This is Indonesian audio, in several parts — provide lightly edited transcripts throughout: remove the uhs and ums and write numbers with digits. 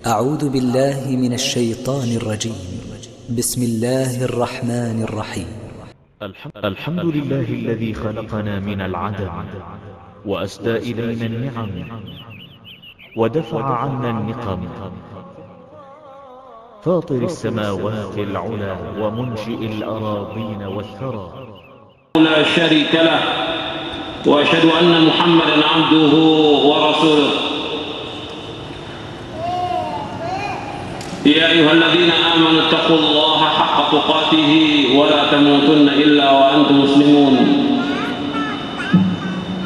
أعوذ بالله من الشيطان الرجيم. بسم الله الرحمن الرحيم. الحمد لله الذي خلقنا من العدم وأسدى إلينا النعم ودفع عنا النقم، فاطر السماوات العلى ومنشئ الأراضين والثرى، لا شريك له، وأشهد أن محمدا عبده ورسوله. يا أيها الذين آمنوا اتقوا الله حق تقاته ولا تموتن إلا وأنتم مسلمون.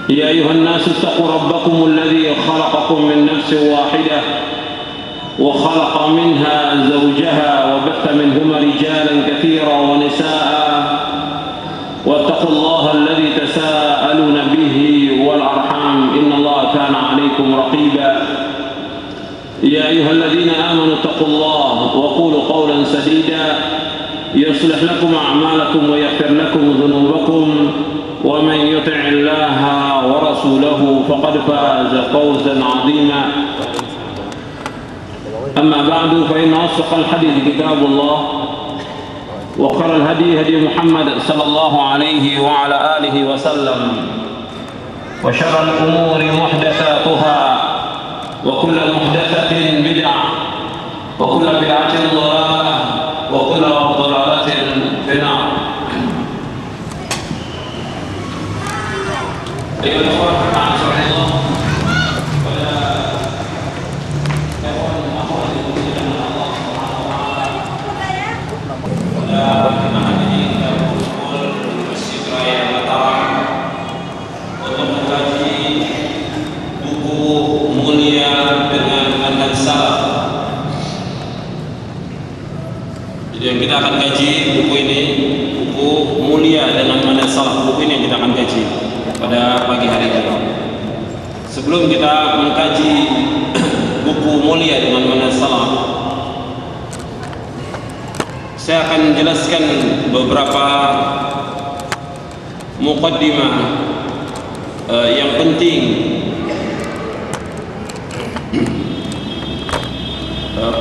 يا أيها الناس اتقوا ربكم الذي خلقكم من نفس واحدة وخلق منها زوجها وبث منهما رجالا كثيرا ونساء، واتقوا الله الذي تساءلون به والأرحام إن الله كان عليكم رقيبا. يا أيها الذين آمنوا اتقوا الله وقولوا قولا سديدا يصلح لكم أعمالكم ويغفر لكم ذنوبكم، ومن يطع الله ورسوله فقد فاز فوزا عظيما. أما بعد، فإن أصدق الحديث كتاب الله، وخير الهدي هدي محمد صلى الله عليه وعلى آله وسلم، وشر الأمور محدثاتها، وكل محدثة بدعة، وكل بدعة ضلالة، وكل ضلالة في النار. أيها الأخوة أعزكم الله، yang kita akan kaji buku ini, buku mulia dengan manhaj salaf. Buku ini yang kita akan kaji pada pagi hari ini. Sebelum kita mengkaji buku mulia dengan manhaj salaf, saya akan jelaskan beberapa muqaddimah yang penting.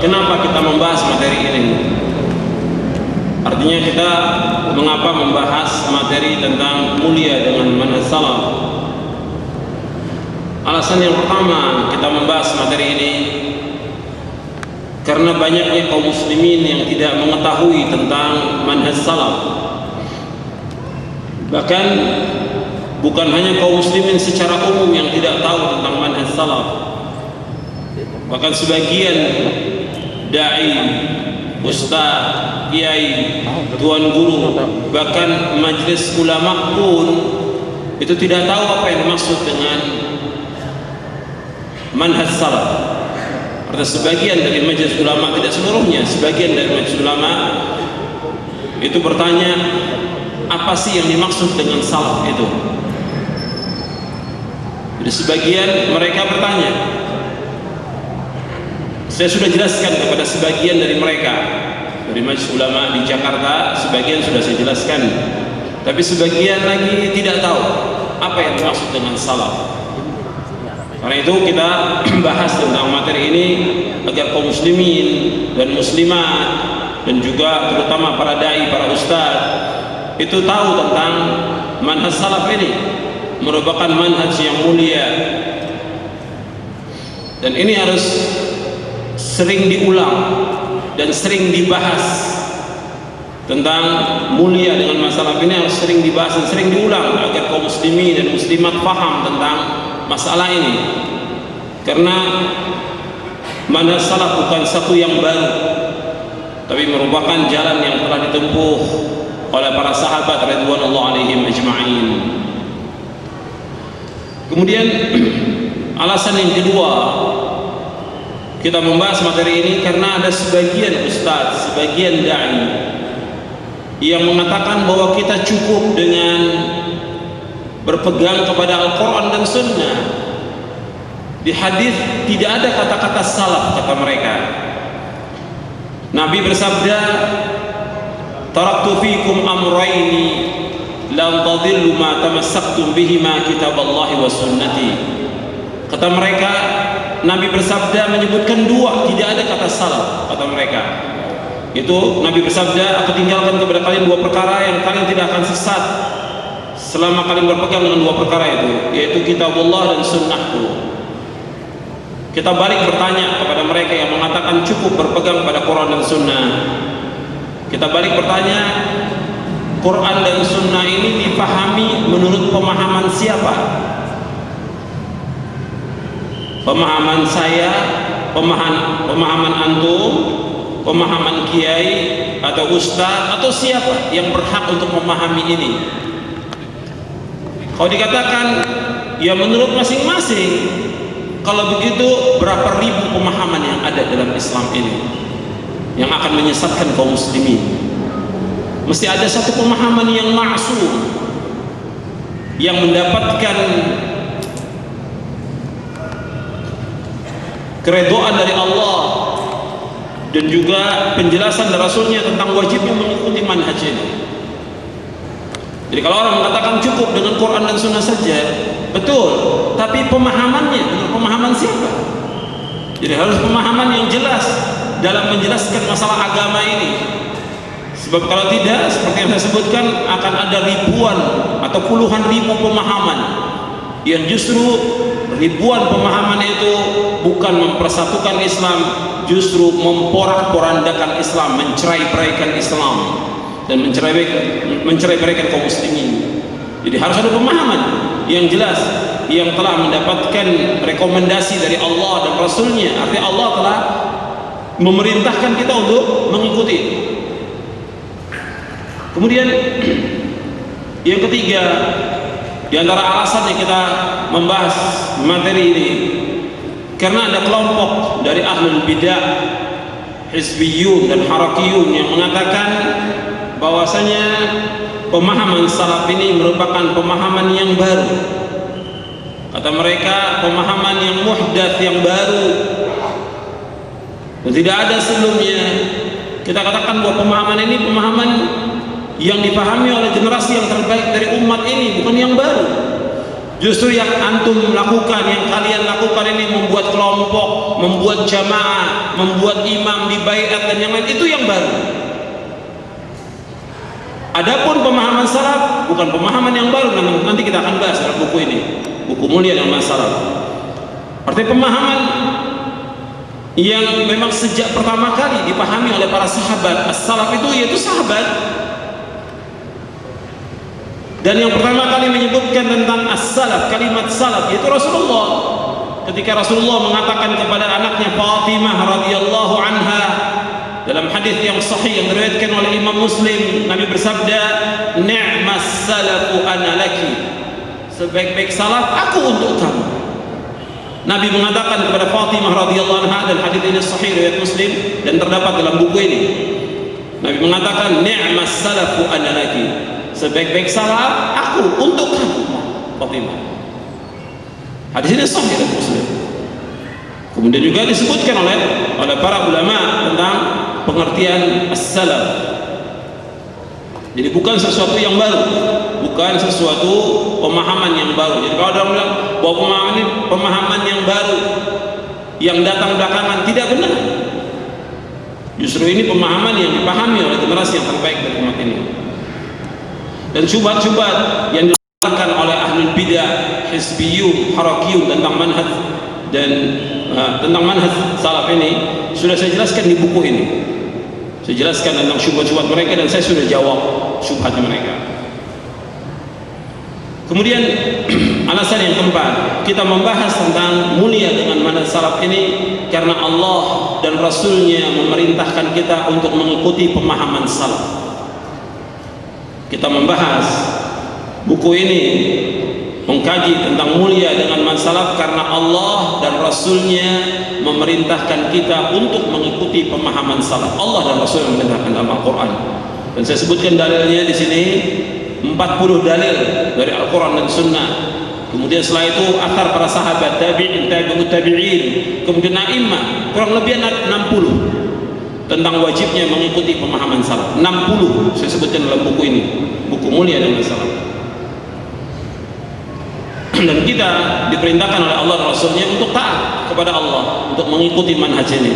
Kenapa kita membahas materi ini? Artinya kita mengapa membahas materi tentang mulia dengan manhaj salaf? Alasan yang pertama kita membahas materi ini karena banyaknya kaum muslimin yang tidak mengetahui tentang manhaj salaf. Bahkan bukan hanya kaum muslimin secara umum yang tidak tahu tentang manhaj salaf, bahkan sebagian dai, ustaz, kiai, tuan guru, bahkan majelis ulama pun itu tidak tahu apa yang dimaksud dengan manhaj salaf. Artinya sebagian dari majelis ulama, tidak seluruhnya, sebagian dari majelis ulama itu bertanya, apa sih yang dimaksud dengan salaf itu? Jadi sebagian mereka bertanya. Saya sudah jelaskan kepada sebagian dari mereka, dari majelis ulama di Jakarta, sebagian sudah saya jelaskan, tapi sebagian lagi tidak tahu apa yang dimaksud dengan salaf. Karena itu kita bahas tentang materi ini agar kaum muslimin dan muslimat dan juga terutama para dai, para ustaz itu tahu tentang manhaj salaf ini, merupakan manhaj yang mulia, dan ini harus sering diulang dan sering dibahas. Tentang mulia dengan masalah ini harus sering dibahas dan sering diulang agar kaum muslimin dan muslimat paham tentang masalah ini. Karena manhaj salaf bukan satu yang baru, tapi merupakan jalan yang telah ditempuh oleh para sahabat radhiyallahu alaihim ajma'in. Kemudian alasan yang kedua kita membahas materi ini karena ada sebagian ustaz, sebagian dai yang mengatakan bahwa kita cukup dengan berpegang kepada Al-Quran dan Sunnah. Di hadis tidak ada kata-kata salaf, kata mereka. Nabi bersabda, "Taraktu fikum amrayni lan tadillu ma tamassaktum bihima kitaballahi wa sunnati." Kata mereka, Nabi bersabda menyebutkan dua, tidak ada kata salaf kata mereka. Itu Nabi bersabda, aku tinggalkan kepada kalian dua perkara yang kalian tidak akan sesat selama kalian berpegang dengan dua perkara itu, yaitu kitabullah dan sunnahku. Kita balik bertanya kepada mereka yang mengatakan cukup berpegang pada Quran dan sunnah. Kita balik bertanya, Quran dan sunnah ini dipahami menurut pemahaman siapa? Pemahaman saya, pemahaman antum, pemahaman kiai atau ustaz, atau siapa yang berhak untuk memahami ini? Kalau dikatakan ya menurut masing-masing, kalau begitu berapa ribu pemahaman yang ada dalam Islam ini yang akan menyesatkan kaum muslimin? Mesti ada satu pemahaman yang ma'sum, yang mendapatkan keridhaan dari Allah dan juga penjelasan dari Rasulnya tentang wajibnya mengikuti manhaj ini. Jadi kalau orang mengatakan cukup dengan Quran dan sunnah saja, betul, tapi pemahamannya dengan pemahaman siapa? Jadi harus pemahaman yang jelas dalam menjelaskan masalah agama ini. Sebab kalau tidak, seperti yang saya sebutkan, akan ada ribuan atau puluhan ribu pemahaman yang justru ribuan pemahaman itu bukan mempersatukan Islam, justru memporak-porandakan Islam, mencerai-beraikan Islam dan mencerai-beraikan kaum muslimin. Jadi harus ada pemahaman yang jelas, yang telah mendapatkan rekomendasi dari Allah dan Rasulnya. Artinya Allah telah memerintahkan kita untuk mengikuti. Kemudian yang ketiga, di antara alasan yang kita membahas materi ini, karena ada kelompok dari ahlul bidah, hizbiyun dan harakiyun yang mengatakan bahwasanya pemahaman salaf ini merupakan pemahaman yang baru. Kata mereka, pemahaman yang muhdats, yang baru, dan tidak ada sebelumnya. Kita katakan bahwa pemahaman ini pemahaman yang dipahami oleh generasi yang terbaik dari umat ini, bukan yang baru. Justru yang antum lakukan, yang kalian lakukan ini, membuat kelompok, membuat jamaah, membuat imam di baiat dan yang lain, itu yang baru. Adapun pemahaman salaf bukan pemahaman yang baru, nanti kita akan bahas dalam buku ini, buku mulia dalam masalah. Artinya pemahaman yang memang sejak pertama kali dipahami oleh para sahabat. As-salaf itu yaitu sahabat. Dan yang pertama kali menyebutkan tentang as-salaf, kalimat salaf, yaitu Rasulullah. Ketika Rasulullah mengatakan kepada anaknya Fatimah radhiyallahu anha dalam hadis yang sahih yang diriwayatkan oleh Imam Muslim, Nabi bersabda, "Ni'mas salafu ana laki." Sebaik-baik salaf aku untuk kamu. Nabi mengatakan kepada Fatimah radhiyallahu anha, dan hadis ini sahih riwayat Muslim dan terdapat dalam buku ini. Nabi mengatakan, "Ni'mas salafu ana laki." Sebaik-baik salaf aku untuk kamu, Fatimah. Hadis ini sahih riwayat Muslim. Kemudian juga disebutkan oleh para ulama tentang pengertian as-salaf. Jadi bukan sesuatu yang baru, bukan sesuatu pemahaman yang baru. Jadi kalau orang bilang bahwa pemahaman ini pemahaman yang baru yang datang belakangan, tidak benar. Justru ini pemahaman yang dipahami oleh generasi yang terbaik dari umat ini. Dan syubhat-syubhat yang dilakukan oleh ahlul bidah, hizbiyun, harakiyun tentang manhaj dan tentang manhaj salaf ini sudah saya jelaskan di buku ini. Saya jelaskan tentang syubhat-syubhat mereka dan saya sudah jawab syubhatnya mereka. Kemudian alasan yang keempat, kita membahas tentang mulia dengan manhaj salaf ini karena Allah dan Rasulnya memerintahkan kita untuk mengikuti pemahaman salaf. Kita membahas buku ini, mengkaji tentang mulia dengan manhaj salaf karena Allah dan Rasulnya memerintahkan kita untuk mengikuti pemahaman salaf. Allah dan Rasul memerintahkan dalam Al-Quran, dan saya sebutkan dalilnya di sini 40 dalil dari Al-Quran dan Sunnah. Kemudian setelah itu athar para sahabat, tabi'in, tabi'ut tabi'in, kemudian a'immah, kurang lebih 60 tentang wajibnya mengikuti pemahaman salaf. 60 saya sebutkan dalam buku ini, buku mulia dengan salaf. Dan kita diperintahkan oleh Allah dan Rasulnya untuk taat kepada Allah, untuk mengikuti manhaj ini,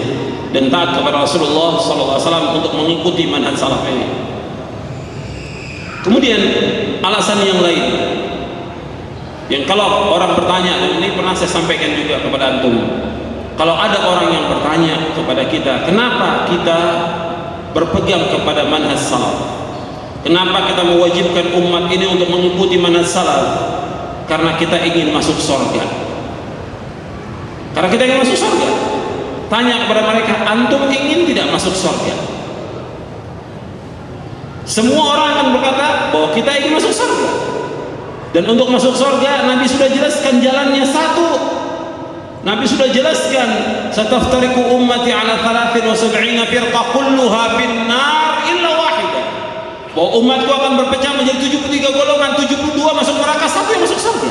dan taat kepada Rasulullah SAW untuk mengikuti manhaj salaf ini. Kemudian alasan yang lain, yang kalau orang bertanya, dan ini pernah saya sampaikan juga kepada antum, kalau ada orang yang bertanya kepada kita, kenapa kita berpegang kepada manhaj salaf, kenapa kita mewajibkan umat ini untuk mengikuti manhaj salaf? Karena kita ingin masuk surga. Karena kita ingin masuk surga. Tanya kepada mereka, antum ingin tidak masuk surga? Semua orang akan berkata bahwa kita ingin masuk surga. Dan untuk masuk surga, Nabi sudah jelaskan jalannya satu. Nabi sudah jelaskan, sataftariqu ummati ala 73 firqah kulluha finnar illa wahidah. Bahwa umatku akan berpecah menjadi 73 golongan, 72 masuk neraka, satu yang masuk surga.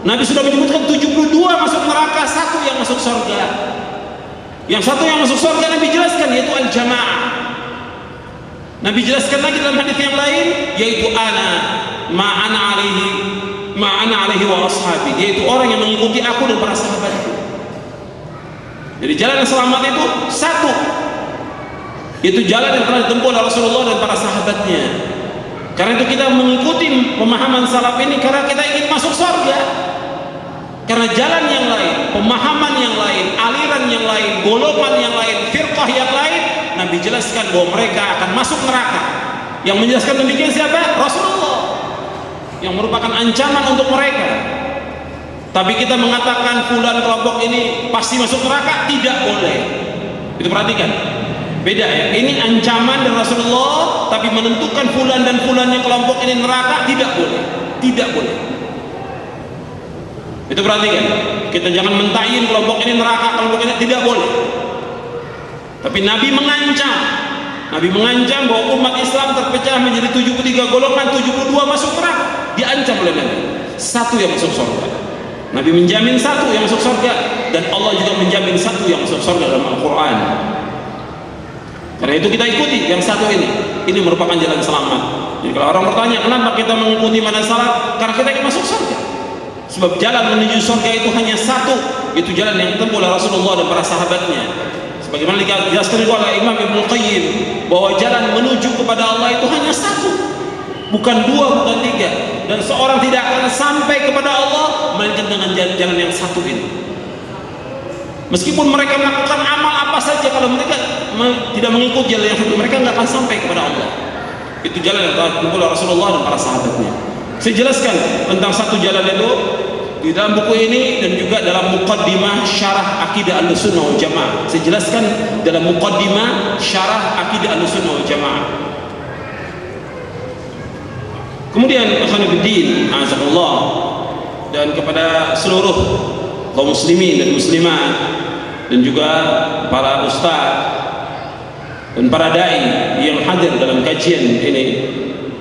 Nabi sudah menyebutkan 72 masuk neraka, satu yang masuk surga. Yang satu yang masuk surga Nabi jelaskan, yaitu al-jamaah. Nabi jelaskan lagi dalam hadis yang lain, yaitu ma'ana alaihi wa ashabi, yaitu orang yang mengikuti aku dan para sahabatku. Jadi jalan yang selamat itu satu, itu jalan yang telah ditempuh oleh Rasulullah dan para sahabatnya. Karena itu kita mengikuti pemahaman salaf ini karena kita ingin masuk surga. Karena jalan yang lain, pemahaman yang lain, aliran yang lain, golongan yang lain, firqah yang lain, Nabi jelaskan bahwa mereka akan masuk neraka. Yang menjelaskan demikian siapa? Rasulullah, yang merupakan ancaman untuk mereka. Tapi kita mengatakan fulan kelompok ini pasti masuk neraka, tidak boleh. Itu perhatikan. Beda ya, ini ancaman dari Rasulullah, tapi menentukan fulan dan fulannya kelompok ini neraka tidak boleh, tidak boleh. Itu perhatikan, kita jangan mentayin kelompok ini neraka, kelompok ini tidak boleh. Tapi Nabi mengancam bahwa umat Islam terpecah menjadi 73 golongan, 72 masuk neraka, diancam oleh Nabi. Satu yang masuk surga. Nabi menjamin satu yang masuk surga, dan Allah juga menjamin satu yang masuk surga dalam Al-Quran. Karena itu kita ikuti yang satu ini. Ini merupakan jalan selamat. Jadi kalau orang bertanya, kenapa kita mengikuti manhaj salaf? Karena kita ingin masuk surga. Sebab jalan menuju surga itu hanya satu, itu jalan yang ditempuh oleh Rasulullah dan para sahabatnya. Sebagaimana dijelaskan oleh Imam Ibnu Qayyim bahwa jalan menuju kepada Allah itu hanya satu, bukan dua, bukan tiga. Dan seorang tidak akan sampai kepada Allah melainkan dengan jalan yang satu ini. Meskipun mereka melakukan amal apa saja, kalau mereka tidak mengikuti jalan yang satu, mereka nggak akan sampai kepada Allah. Itu jalan yang telah ditempuh oleh Rasulullah dan para sahabatnya. Saya jelaskan tentang satu jalan itu di dalam buku ini dan juga dalam muqaddimah syarah akidah Ahlussunnah wal Jamaah. Saya jelaskan dalam muqaddimah syarah akidah Ahlussunnah wal Jamaah. Kemudian ikhwan fillah, azakumullah, dan kepada seluruh kaum muslimin dan muslimat, dan juga para ustaz dan para dai yang hadir dalam kajian ini,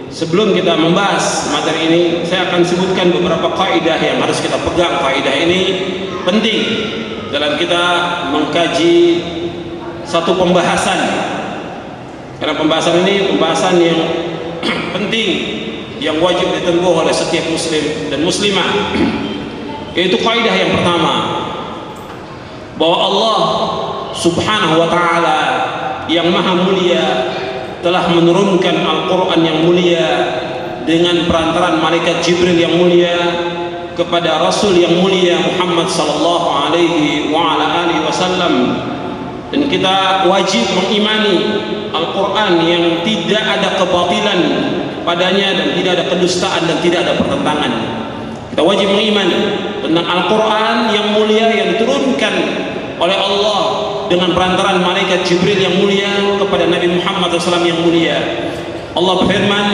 sebelum kita membahas materi ini, saya akan sebutkan beberapa kaidah yang harus kita pegang. Kaidah ini penting dalam kita mengkaji satu pembahasan, karena pembahasan ini pembahasan yang penting, yang wajib ditempuh oleh setiap muslim dan muslimah. Yaitu kaidah yang pertama, bahwa Allah subhanahu wa ta'ala yang maha mulia telah menurunkan Al-Quran yang mulia dengan perantaraan malaikat Jibril yang mulia kepada Rasul yang mulia Muhammad sallallahu alaihi wa ala alihi wasallam. Dan kita wajib mengimani Al-Quran yang tidak ada kebatilan padanya, dan tidak ada kedustaan, dan tidak ada pertentangan. Kita wajib mengimani tentang Al-Quran yang mulia yang diturunkan oleh Allah dengan perantaraan malaikat Jibril yang mulia kepada Nabi Muhammad SAW yang mulia. Allah berfirman,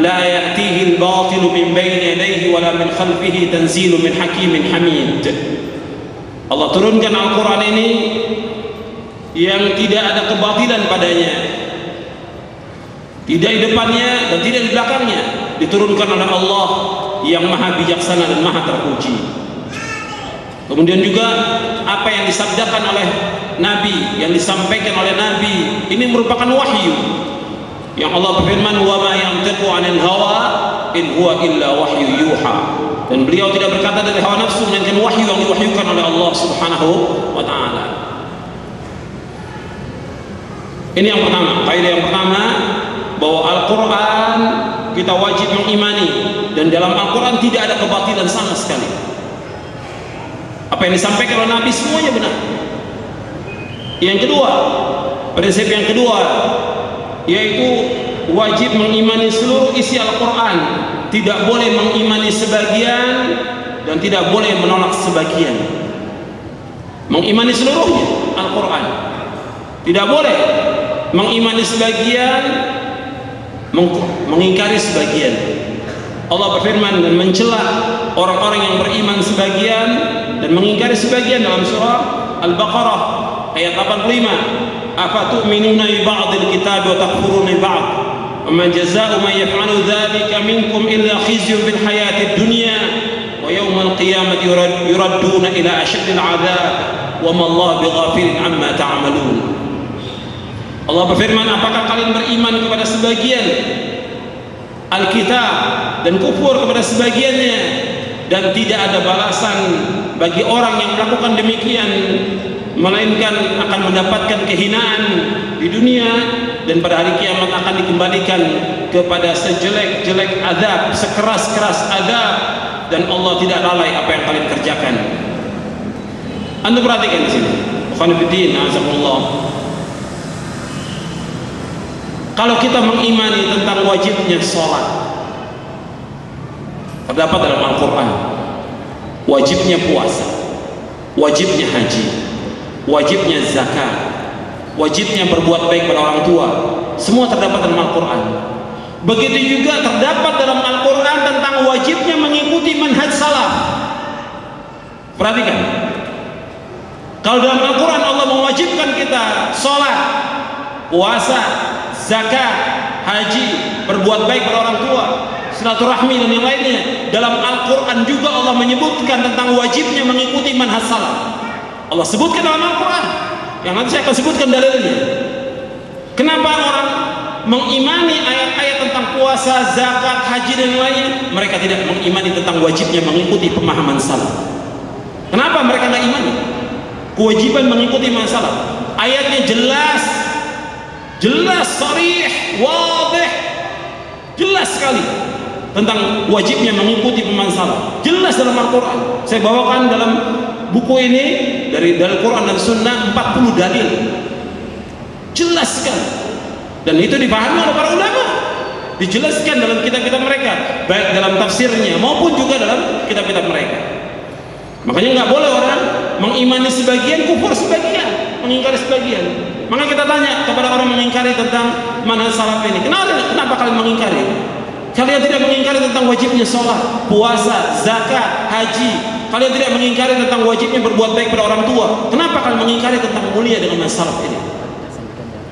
la ya'tihi al-batilu min bayni yadayhi wa la min khalfihi tanzilu min hakimin hamid. Allah turunkan Al-Quran ini yang tidak ada kebatilan padanya, tidak di depannya dan tidak di belakangnya, diturunkan oleh Allah yang maha bijaksana dan maha terpuji. Kemudian juga apa yang disabdakan oleh Nabi, yang disampaikan oleh Nabi, ini merupakan wahyu yang Allah berfirman, wa ma yantiqu 'anil hawa in huwa illa wahyu yuha. dan beliau tidak berkata dari hawa nafsu, melainkan wahyu yang diwahyukan oleh Allah Subhanahu wa taala. Ini yang pertama, kaidah yang pertama, bahwa Al-Qur'an kita wajib mengimani, dan dalam Al-Qur'an tidak ada kebatilan sama sekali. Apa yang disampaikan oleh Nabi semuanya benar. Yang kedua, prinsip yang kedua yaitu wajib mengimani seluruh isi Al-Qur'an, tidak boleh mengimani sebagian dan tidak boleh menolak sebagian. Mengimani seluruhnya Al-Qur'an, tidak boleh mengimani sebagian, mengingkari sebagian. Allah berfirman dan mencela orang-orang yang beriman sebagian dan mengingkari sebagian dalam surah Al-Baqarah ayat 85. Afatu'minuna bi ba'dil kitabi wa takfuruna bi ba'd? Wa jazaa'u man yaf'alu dzalika minkum illa khizyun fil hayatid dunya wa yawmal qiyamati yuradduna ila ashaddil 'adzab wa ma Allahu bighafilin 'amma ta'malun. Allah berfirman, apakah kalian beriman kepada sebagian Alkitab dan kufur kepada sebagiannya, dan tidak ada balasan bagi orang yang melakukan demikian melainkan akan mendapatkan kehinaan di dunia, dan pada hari kiamat akan dikembalikan kepada sejelek-jelek azab, sekeras-keras azab, dan Allah tidak lalai apa yang kalian kerjakan. Anda perhatikan di sini, Khonifuddin, azakumullah. Kalau kita mengimani tentang wajibnya sholat, terdapat dalam Al-Quran, wajibnya puasa, wajibnya haji, wajibnya zakat, wajibnya berbuat baik pada orang tua, semua terdapat dalam Al-Quran. Begitu juga terdapat dalam Al-Quran tentang wajibnya mengikuti manhaj salaf. Perhatikan, kalau dalam Al-Quran Allah mewajibkan kita sholat, puasa, zakat, haji, berbuat baik pada orang tua, silaturahmi dan yang lainnya. Dalam Al-Quran juga Allah menyebutkan tentang wajibnya mengikuti manhaj salaf. Allah sebutkan dalam Al-Quran, yang nanti saya akan sebutkan dalilnya. Kenapa orang mengimani ayat-ayat tentang puasa, zakat, haji dan lainnya, mereka tidak mengimani tentang wajibnya mengikuti pemahaman salaf? Kenapa mereka tidak imani kewajiban mengikuti manhaj salaf? Ayatnya jelas, sharih, wadih, jelas sekali tentang wajibnya mengikuti pemahaman salaf. Jelas dalam Al-Quran. Saya bawakan dalam buku ini dari Quran dan Sunnah 40 dalil. Jelas sekali. Dan itu dipahami oleh para ulama. Dijelaskan dalam kitab-kitab mereka, baik dalam tafsirnya maupun juga dalam kitab-kitab mereka. Makanya nggak boleh orang mengimani sebagian, kufur sebagian, mengingkari sebagian. Maka kita tanya kepada orang mengingkari tentang manhaj salaf ini, kenapa kalian mengingkari? Kalian tidak mengingkari tentang wajibnya sholat, puasa, zakat, haji. Kalian tidak mengingkari tentang wajibnya berbuat baik pada orang tua. Kenapa kalian mengingkari tentang mulia dengan manhaj salaf ini?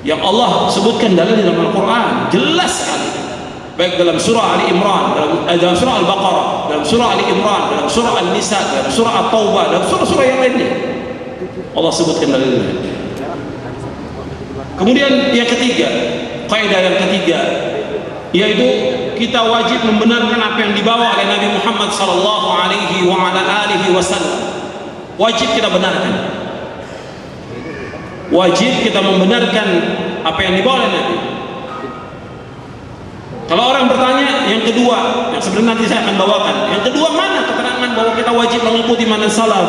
Yang Allah sebutkan dalam Al-Quran jelas sekali, baik dalam surah Ali Imran, dalam surah Al-Baqarah, dalam surah Ali Imran, dalam surah An-Nisa, dalam surah At-Taubah, dalam surah-surah yang lainnya Allah sebutkan dalilnya. Kemudian yang ketiga, kaidah yang ketiga, yaitu kita wajib membenarkan apa yang dibawa oleh Nabi Muhammad sallallahu alaihi wa ala alihi wasallam. Wajib kita benarkan. Wajib kita membenarkan apa yang dibawa oleh Nabi. Kalau orang bertanya, yang kedua, yang sebenarnya nanti saya akan bawakan, yang kedua mana keterangan bahwa kita wajib mengikuti manhaj salaf?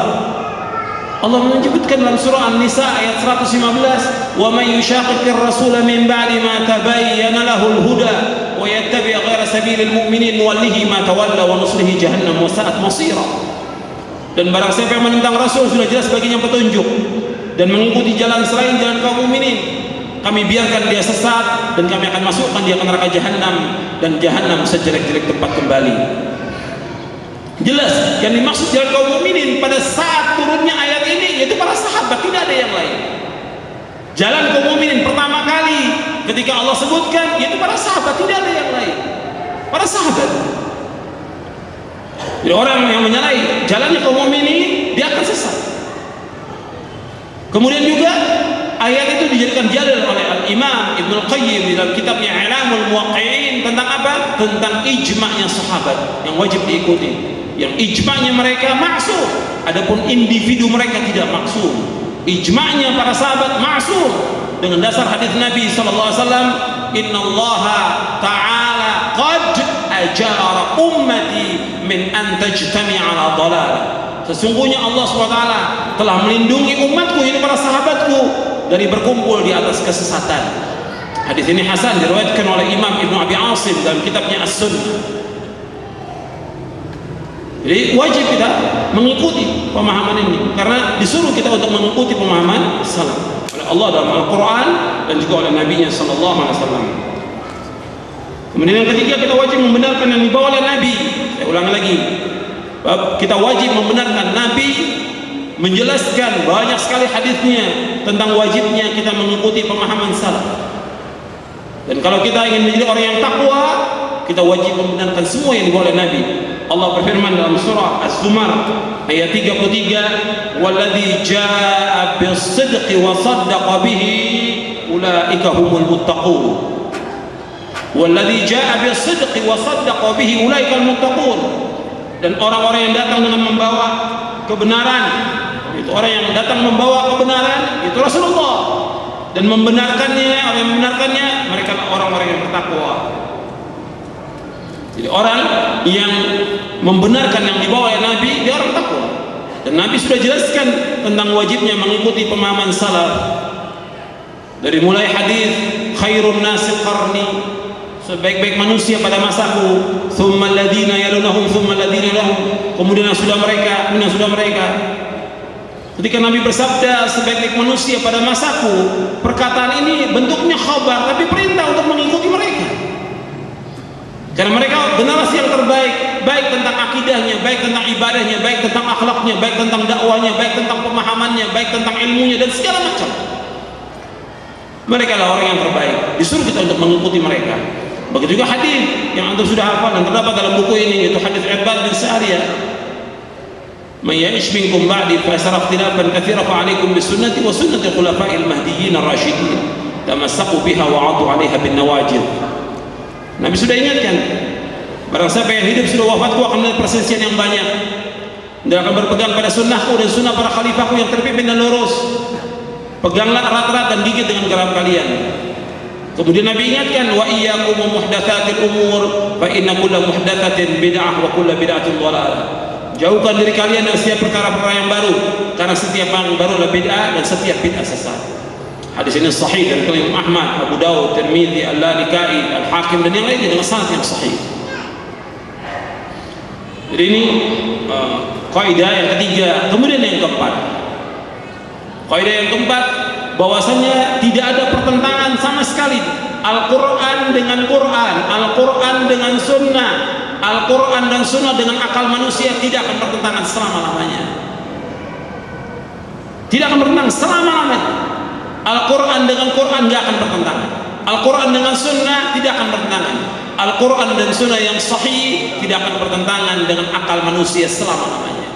Allah menyebutkan dalam surah An-Nisa ayat 115, "Wa may yushaqiqir rasula min ba'di ma tabayyana lahul huda wa yattabi' ghayra sabilil mu'minin nuwallihi ma tawalla wa nuslihi jahannam wa sa'at masira." Dan barang siapa yang menentang Rasul sudah jelas baginya petunjuk dan mengikuti jalan selain jalan kaum mukminin, kami biarkan dia sesat dan kami akan masukkan dia ke neraka jahanam, dan jahanam sejelek-jelek tempat kembali. Jelas yang dimaksud jalan kaum mukminin pada saat turunnya ayat ini yaitu para sahabat, tidak ada yang lain. Jalan kaum mukminin pertama kali ketika Allah sebutkan yaitu para sahabat, tidak ada yang lain. Para sahabat. Jadi orang yang menyalahi jalannya kaum mukminin dia akan sesat. Kemudian juga ayat itu dijadikan dalil oleh Al-Imam Ibnu Qayyim dalam kitabnya I'lamul Muwaqqi'in tentang apa? tentang ijma'nya sahabat yang wajib diikuti. Yang ijma'nya mereka maksum, adapun individu mereka tidak maksum. Ijma'nya para sahabat maksum dengan dasar hadis Nabi sallallahu alaihi wasallam, innallaha ta'ala qad ajara ummati min an tajtami'a ala dhalalah. Sesungguhnya Allah SWT telah melindungi umatku, ini para sahabatku, dari berkumpul di atas kesesatan. Hadis ini hasan, diriwayatkan oleh Imam Ibnu Abi Asim dalam kitabnya As-Sunnah. Jadi wajib kita mengikuti pemahaman ini, karena disuruh kita untuk mengikuti pemahaman salaf oleh Allah dalam Al-Quran dan juga oleh Nabi-Nya sallallahu alaihi wasallam. Kemudian yang ketiga, kita wajib membenarkan yang dibawa oleh Nabi. Saya ulangi lagi, kita wajib membenarkan Nabi menjelaskan banyak sekali hadisnya tentang wajibnya kita mengikuti pemahaman salaf. Dan kalau kita ingin menjadi orang yang takwa, kita wajib membenarkan semua yang dibawa oleh Nabi. Allah berfirman dalam surah Az-Zumar ayat 33, "Walladzi jaa'a bis-sidqi wa saddaqa bihi ulaika humul muttaqun." Walladzi jaa'a bis-sidqi wa saddaqa bihi ulaika al-muttaqun. Dan orang-orang yang datang dengan membawa kebenaran, itu orang yang datang membawa kebenaran, itu Rasulullah. Dan membenarkannya, orang yang membenarkannya, mereka orang-orang yang bertakwa. Jadi orang yang membenarkan yang dibawa oleh Nabi, dia orang takwa. Dan Nabi sudah jelaskan tentang wajibnya mengikuti pemahaman salaf. Dari mulai hadis khairun nasi qarni, sebaik-baik manusia pada masaku, thumma alladhina yalunahum thumma alladhina lahum, kemudian yang sudah mereka, kemudian yang sudah mereka. Ketika Nabi bersabda sebaik-baik manusia pada masaku, perkataan ini bentuknya khabar tapi perintah untuk mengikuti mereka. Karena mereka generasi yang terbaik, baik tentang akidahnya, baik tentang ibadahnya, baik tentang akhlaknya, baik tentang dakwahnya, baik tentang pemahamannya, baik tentang ilmunya, dan segala macam. Mereka adalah orang yang terbaik. Disuruh kita untuk mengikuti mereka. Begitu juga hadis yang antum sudah hafal dan terdapat dalam buku ini, yaitu hadis Irbad bin Sariyah. "Man ya'ish minkum ba'di fa sayara ikhtilafan katsiran fa 'alaikum bisunnati wa sunnati khulafa'il mahdiyyin ar-rasyidin. Tamassaku biha wa 'addu 'alaiha bin nawajid." Nabi sudah ingatkan, barang siapa yang hidup sudah wafatku akan melihat perselisihan yang banyak, dan akan berpegang pada sunnahku dan sunnah para khalifahku yang terpimpin dan lurus. Peganglah erat-erat dan gigit dengan garam kalian. Kemudian Nabi ingatkan, wa iyyakum muhdatsatil umur fa inna kulla muhdatsatin bid'ah wa kulla bid'atin dhalalah. Jauhkan diri kalian dari setiap perkara-perkara yang baru, karena setiap yang baru adalah bid'ah dan setiap bid'ah sesat. Hadis ini sahih dari Imam Ahmad, Abu Dawud, Tirmidzi, Al-Lalikai, Al-Hakim dan yang lainnya dengan sanad yang sahih. Jadi ini kaidah yang ketiga. Kemudian yang keempat, kaidah yang keempat, bahwasanya tidak ada pertentangan sama sekali Al-Quran dengan Quran, Al-Quran dengan Sunnah, Al-Quran dan Sunnah dengan akal manusia tidak akan bertentangan selama-lamanya. Tidak akan bertentangan selama-lamanya. Al-Quran dengan Quran tidak akan bertentangan. Al-Quran dengan Sunnah tidak akan bertentangan. Al-Quran dan Sunnah yang sahih tidak akan bertentangan dengan akal manusia selama-lamanya.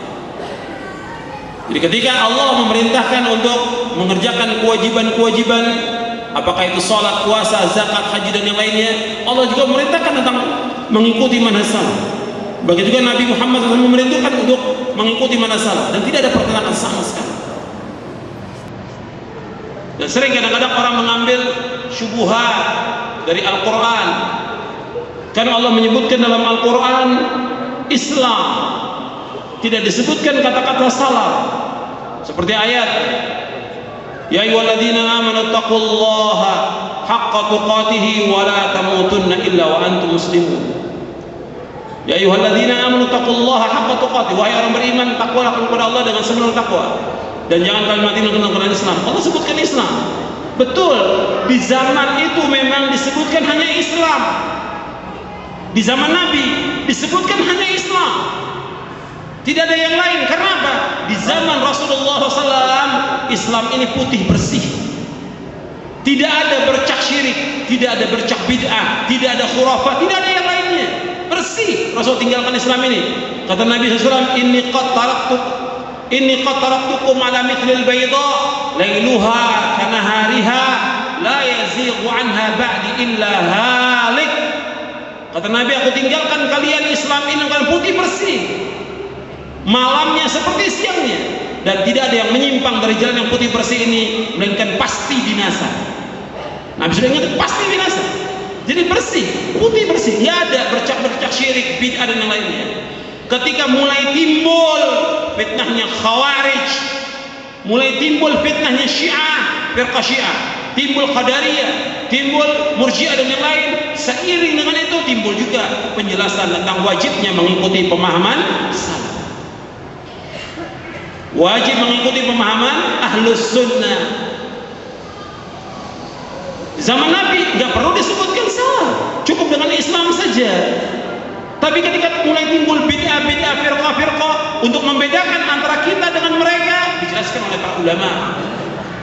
Jadi ketika Allah memerintahkan untuk mengerjakan kewajiban-kewajiban, apakah itu sholat, puasa, zakat, haji dan yang lainnya, Allah juga memerintahkan tentang mengikuti manhaj salaf. Begitu juga Nabi Muhammad SAW memerintahkan untuk mengikuti manhaj salaf, dan tidak ada pertentangan sama sekali. Dan sering kadang-kadang orang mengambil syubhat dari Al-Quran, karena Allah menyebutkan dalam Al-Quran Islam, tidak disebutkan kata-kata salaf. Seperti ayat, ya ayyuhalladzina amanu taqullaha haqqa tuqatih wa la tamutunna illa wa antum muslimun. Ya ayyuhalladzina amanu taqullaha haqqa tuqatih, wahai orang beriman, takwalah kepada Allah dengan sebenar takwa, dan jangan kalian mati dengan Islam. Allah sebutkan Islam. Betul, di zaman itu memang disebutkan hanya Islam. Di zaman Nabi disebutkan hanya Islam, tidak ada yang lain. Karena apa? Di zaman Rasulullah SAW, Islam ini putih bersih, tidak ada bercak syirik, tidak ada bercak bid'ah, tidak ada khurafat, tidak ada yang lainnya. Bersih. Rasul tinggalkan Islam ini. Kata Nabi SAW, inni qad taraktukum ala mithlil bayda lailuha kanahariha la yazighu anha ba'di illa halik. Kata Nabi, aku tinggalkan kalian Islam ini dengan putih bersih, malamnya seperti siangnya, dan tidak ada yang menyimpang dari jalan yang putih bersih ini melainkan pasti binasa. Nabi sudah ingat pasti binasa. Jadi bersih, putih bersih, nggak ada bercak-bercak syirik, bid'ah dan yang lainnya. Ketika mulai timbul fitnahnya Khawarij, mulai timbul fitnahnya Syiah, firqah Syiah, timbul Qadariyah, timbul Murji'ah dan yang lain, seiring dengan itu timbul juga penjelasan tentang wajibnya mengikuti pemahaman salaf. Wajib mengikuti pemahaman Ahlus Sunnah. Zaman Nabi nggak perlu disebutkan salaf, cukup dengan Islam saja. Tapi ketika mulai timbul bid'ah-bid'ah, firqah-firqah untuk membedakan antara kita dengan mereka, dijelaskan oleh para ulama.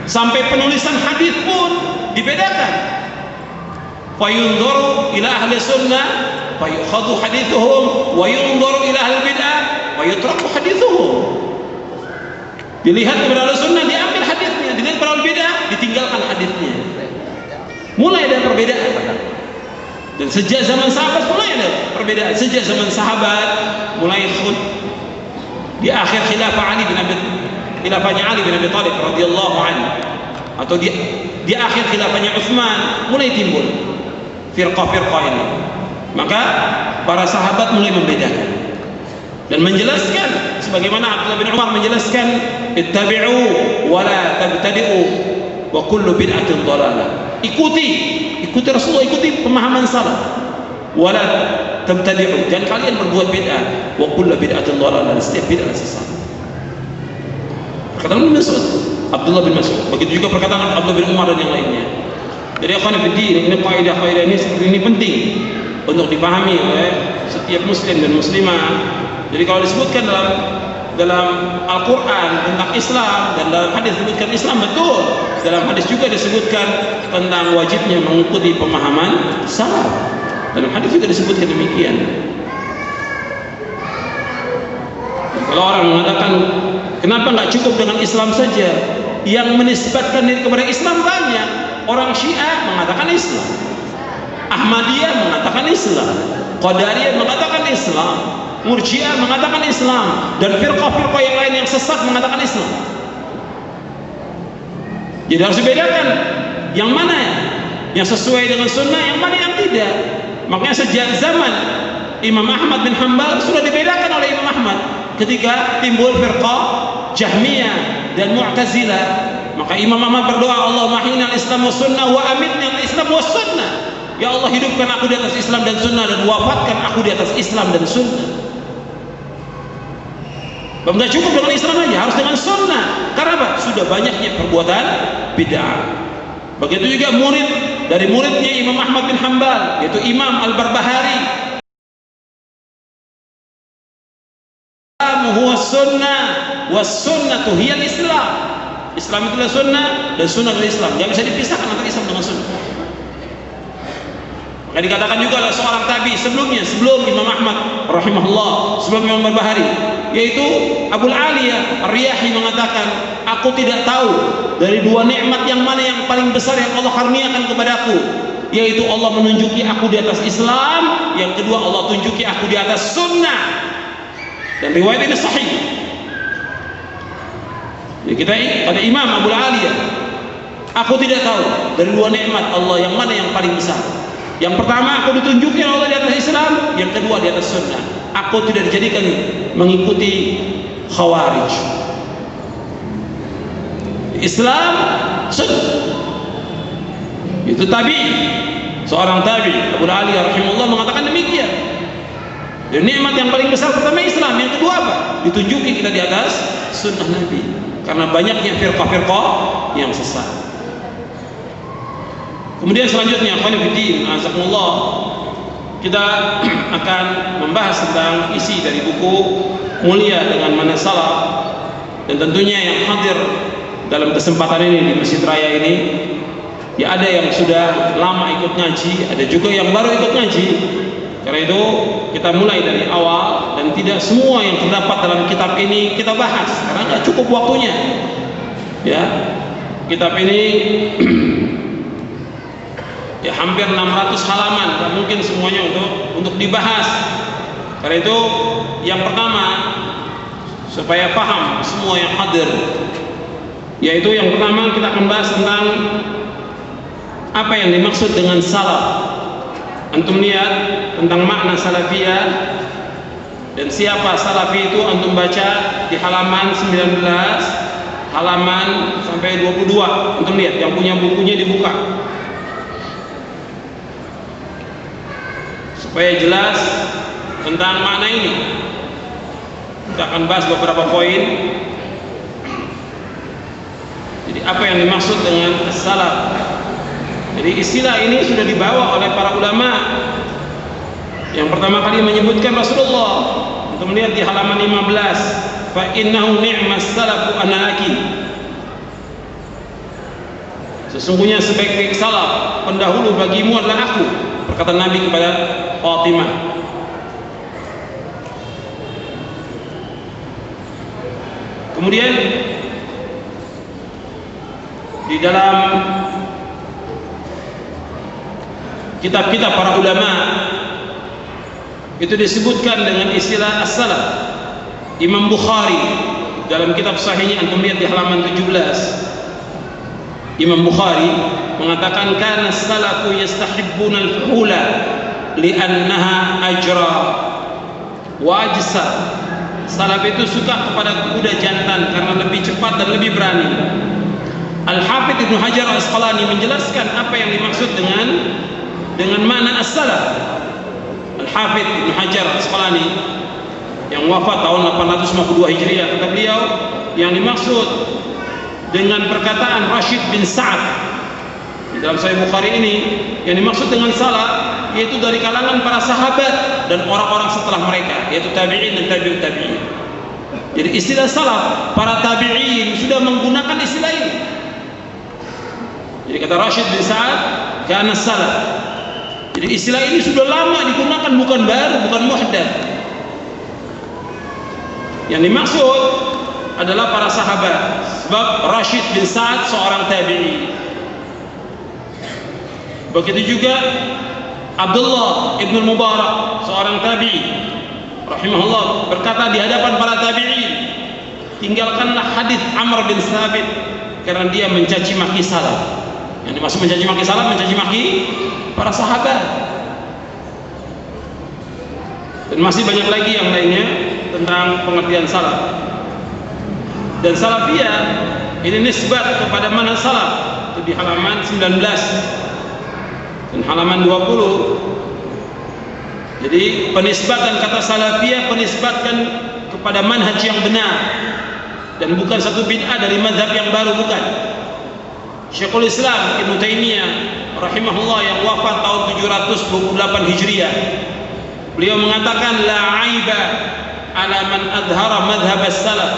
Sampai penulisan hadis pun dibedakan. Fayunzuru ila ahli sunnah fayukhadhu hadithuhum, wa yunzuru ila ahli bid'ah wa yutraku hadithuhum. Dilihat kepada ahli sunnah, diambil hadisnya, dilihat kepada ahli bid'ah, ditinggalkan hadisnya. Mulai ada perbedaan. Dan sejak zaman sahabat mulai ada perbedaan. Sejak zaman sahabat mulai di akhir khilafahnya Ali bin Abi Thalib radhiyallahu anhu, atau di akhir khilafahnya Utsman mulai timbul firqah-firqah ini. Maka para sahabat mulai membedakan dan menjelaskan sebagaimana Abdullah bin Umar menjelaskan, ittabi'u wa la tabtadi'u wa kullu bid'atin dhalalah. Ikuti Rasulullah, ikuti pemahaman salaf. Wala tabtadi'u, jangan kalian berbuat bid'ah. Wa kullu bid'atin dhalalah, setiap bid'ah sesat. Perkataan Abdullah bin Mas'ud, begitu juga perkataan Abdullah bin Umar dan yang lainnya. Jadi akhwan fillah, ini kaidah-kaidah ini seperti ini penting untuk dipahami oleh setiap muslim dan muslimah. Jadi kalau disebutkan dalam Al-Quran tentang Islam dan dalam hadis disebutkan Islam, betul. Dalam hadis juga disebutkan tentang wajibnya mengikuti pemahaman salaf. Dalam hadis juga disebutkan demikian. Kalau orang mengatakan kenapa nggak cukup dengan Islam saja, yang menisbatkan diri kepada Islam banyak. Orang Syiah mengatakan Islam, Ahmadiyah mengatakan Islam, Qadariyah mengatakan Islam, Murji'ah mengatakan Islam, dan firqah-firqah yang lain yang sesat mengatakan Islam. Jadi harus dibedakan yang mana yang sesuai dengan sunnah, yang mana yang tidak. Makanya sejak zaman Imam Ahmad bin Hanbal sudah dibedakan oleh Imam Ahmad ketika timbul firqah Jahmiyah dan Mu'tazilah. Maka Imam Ahmad berdoa, Allahumma ahyina al-Islam wa sunnah wa amitna al-Islam wa sunnah. Ya Allah, hidupkan aku di atas Islam dan sunnah, dan wafatkan aku di atas Islam dan sunnah. Tidak cukup dengan Islam aja, harus dengan sunnah. Karena apa? Sudah banyaknya perbuatan bid'ah. Begitu juga murid dari muridnya Imam Ahmad bin Hanbal, yaitu Imam Al-Barbahari. Huwa sunnah was sunnatu hiyal Islam. Islam itulah sunnah dan sunnah adalah Islam. Jangan bisa dipisahkan antara Islam dengan sunnah. Maka dikatakan juga oleh seorang tabi sebelum Imam Ahmad rahimahullah, sebelum Imam Barbahari, yaitu Abul Aliyah Ar-Riyahi mengatakan, aku tidak tahu dari dua nikmat yang mana yang paling besar yang Allah karuniakan kepadaku, yaitu Allah menunjuki aku di atas Islam, yang kedua Allah tunjuki aku di atas sunnah. Dan riwayat ini sahih. Jadi kita pada Imam Abul Aliyah, aku tidak tahu dari dua nikmat Allah yang mana yang paling besar. Yang pertama, aku ditunjukin Allah di atas Islam. Yang kedua, di atas sunnah. Aku tidak dijadikan mengikuti Khawarij. Islam, sunnah. Itu tabi, seorang tabi Abul Aliyah rahimahullah mengatakan demikian. Dan nikmat yang paling besar pertama Islam, yang kedua apa? Ditunjuki kita di atas sunnah Nabi. Karena banyaknya firqah-firqah yang sesat. Kemudian selanjutnya, azakumullah, kita akan membahas tentang isi dari buku Mulia dengan Mana Salaf. Dan tentunya yang hadir dalam kesempatan ini di Masjid Raya ini, ya ada yang sudah lama ikut ngaji, ada juga yang baru ikut ngaji. Karena itu kita mulai dari awal, dan tidak semua yang terdapat dalam kitab ini kita bahas karena nggak cukup waktunya. Ya, kitab ini ya hampir 600 halaman, dan mungkin semuanya untuk dibahas. Karena itu yang pertama, supaya paham semua yang hadir, yaitu yang pertama kita akan bahas tentang apa yang dimaksud dengan salaf. Antum lihat tentang makna salafiyah dan siapa salafi itu, antum baca di halaman 19, halaman sampai 22. Antum lihat, yang punya bukunya dibuka supaya jelas tentang makna ini. Kita akan bahas beberapa poin. Jadi apa yang dimaksud dengan salaf? Jadi istilah ini sudah dibawa oleh para ulama. Yang pertama kali menyebutkan Rasulullah. Untuk melihat di halaman 15, fa innahu ni'mas salafu anaki. Sesungguhnya sebaik-baik salaf pendahulu bagimu adalah aku, perkataan Nabi kepada Fatimah. Kemudian di dalam kitab-kitab para ulama itu disebutkan dengan istilah as-salaf. Imam Bukhari dalam kitab sahihnya, antum lihat di halaman 17, Imam Bukhari mengatakan kana as-salafu yastahibbuna al-fuhula li'annaha ajra wa ajsa. Salaf itu suka kepada kuda jantan karena lebih cepat dan lebih berani. Al-Hafidz Ibnu Hajar Al-Asqalani menjelaskan apa yang dimaksud dengan makna as-salaf. Al-Hafidz Ibnu Hajar Al-Asqalani yang wafat tahun 852 Hijriah, kata beliau, yang dimaksud dengan perkataan Rashid bin Sa'ad di dalam Sahih Bukhari ini, yang dimaksud dengan salaf yaitu dari kalangan para sahabat dan orang-orang setelah mereka, yaitu tabi'in dan tabi'ut tabi'in. Jadi istilah salaf, para tabi'in sudah menggunakan istilah ini. Jadi kata Rashid bin Sa'ad, kana salaf. Jadi istilah ini sudah lama digunakan, bukan baru, bukan muhdath. Yang dimaksud adalah para sahabat, sebab Rashid bin Sa'ad seorang tabi'i. Begitu juga Abdullah ibn Mubarak seorang tabi'i rahimahullah berkata di hadapan para tabi'in, tinggalkanlah hadis Amr bin Thabit karena dia mencaci maki salaf. Yang dimaksud mencaci maki salaf, mencaci maki para sahabat. Dan masih banyak lagi yang lainnya tentang pengertian salaf. Dan salafiyah ini nisbat kepada mana salaf, itu di halaman 19 dan halaman 20. Jadi penisbatan kata salafiyah penisbatkan kepada manhaj yang benar dan bukan satu bid'ah dari mazhab yang baru, bukan. Syekhul Islam Ibnu Taimiyah rahimahullah yang wafat tahun 728 Hijriah, beliau mengatakan la aiba ala man adhara madhhab as-salaf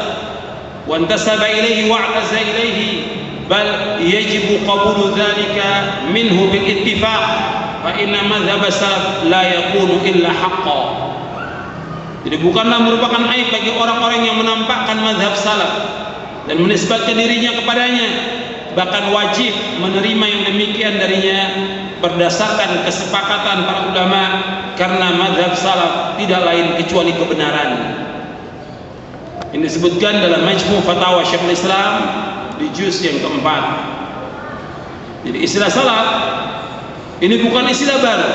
wa intasaba ilayhi wa i'taza ilayhi bal yajibu qabulu dhalika minhu bil ittifaq fa inna madhhab as-salaf la yakunu illa haqqan. Jadi bukanlah merupakan aib bagi orang-orang yang menampakkan mazhab salaf dan menisbatkan dirinya kepadanya, bahkan wajib menerima yang demikian darinya berdasarkan kesepakatan para ulama, karena mazhab salaf tidak lain kecuali kebenaran. Ini disebutkan dalam Majmu' Fatawa Syekhul Islam di juz yang keempat. Jadi istilah salaf ini bukan istilah baru.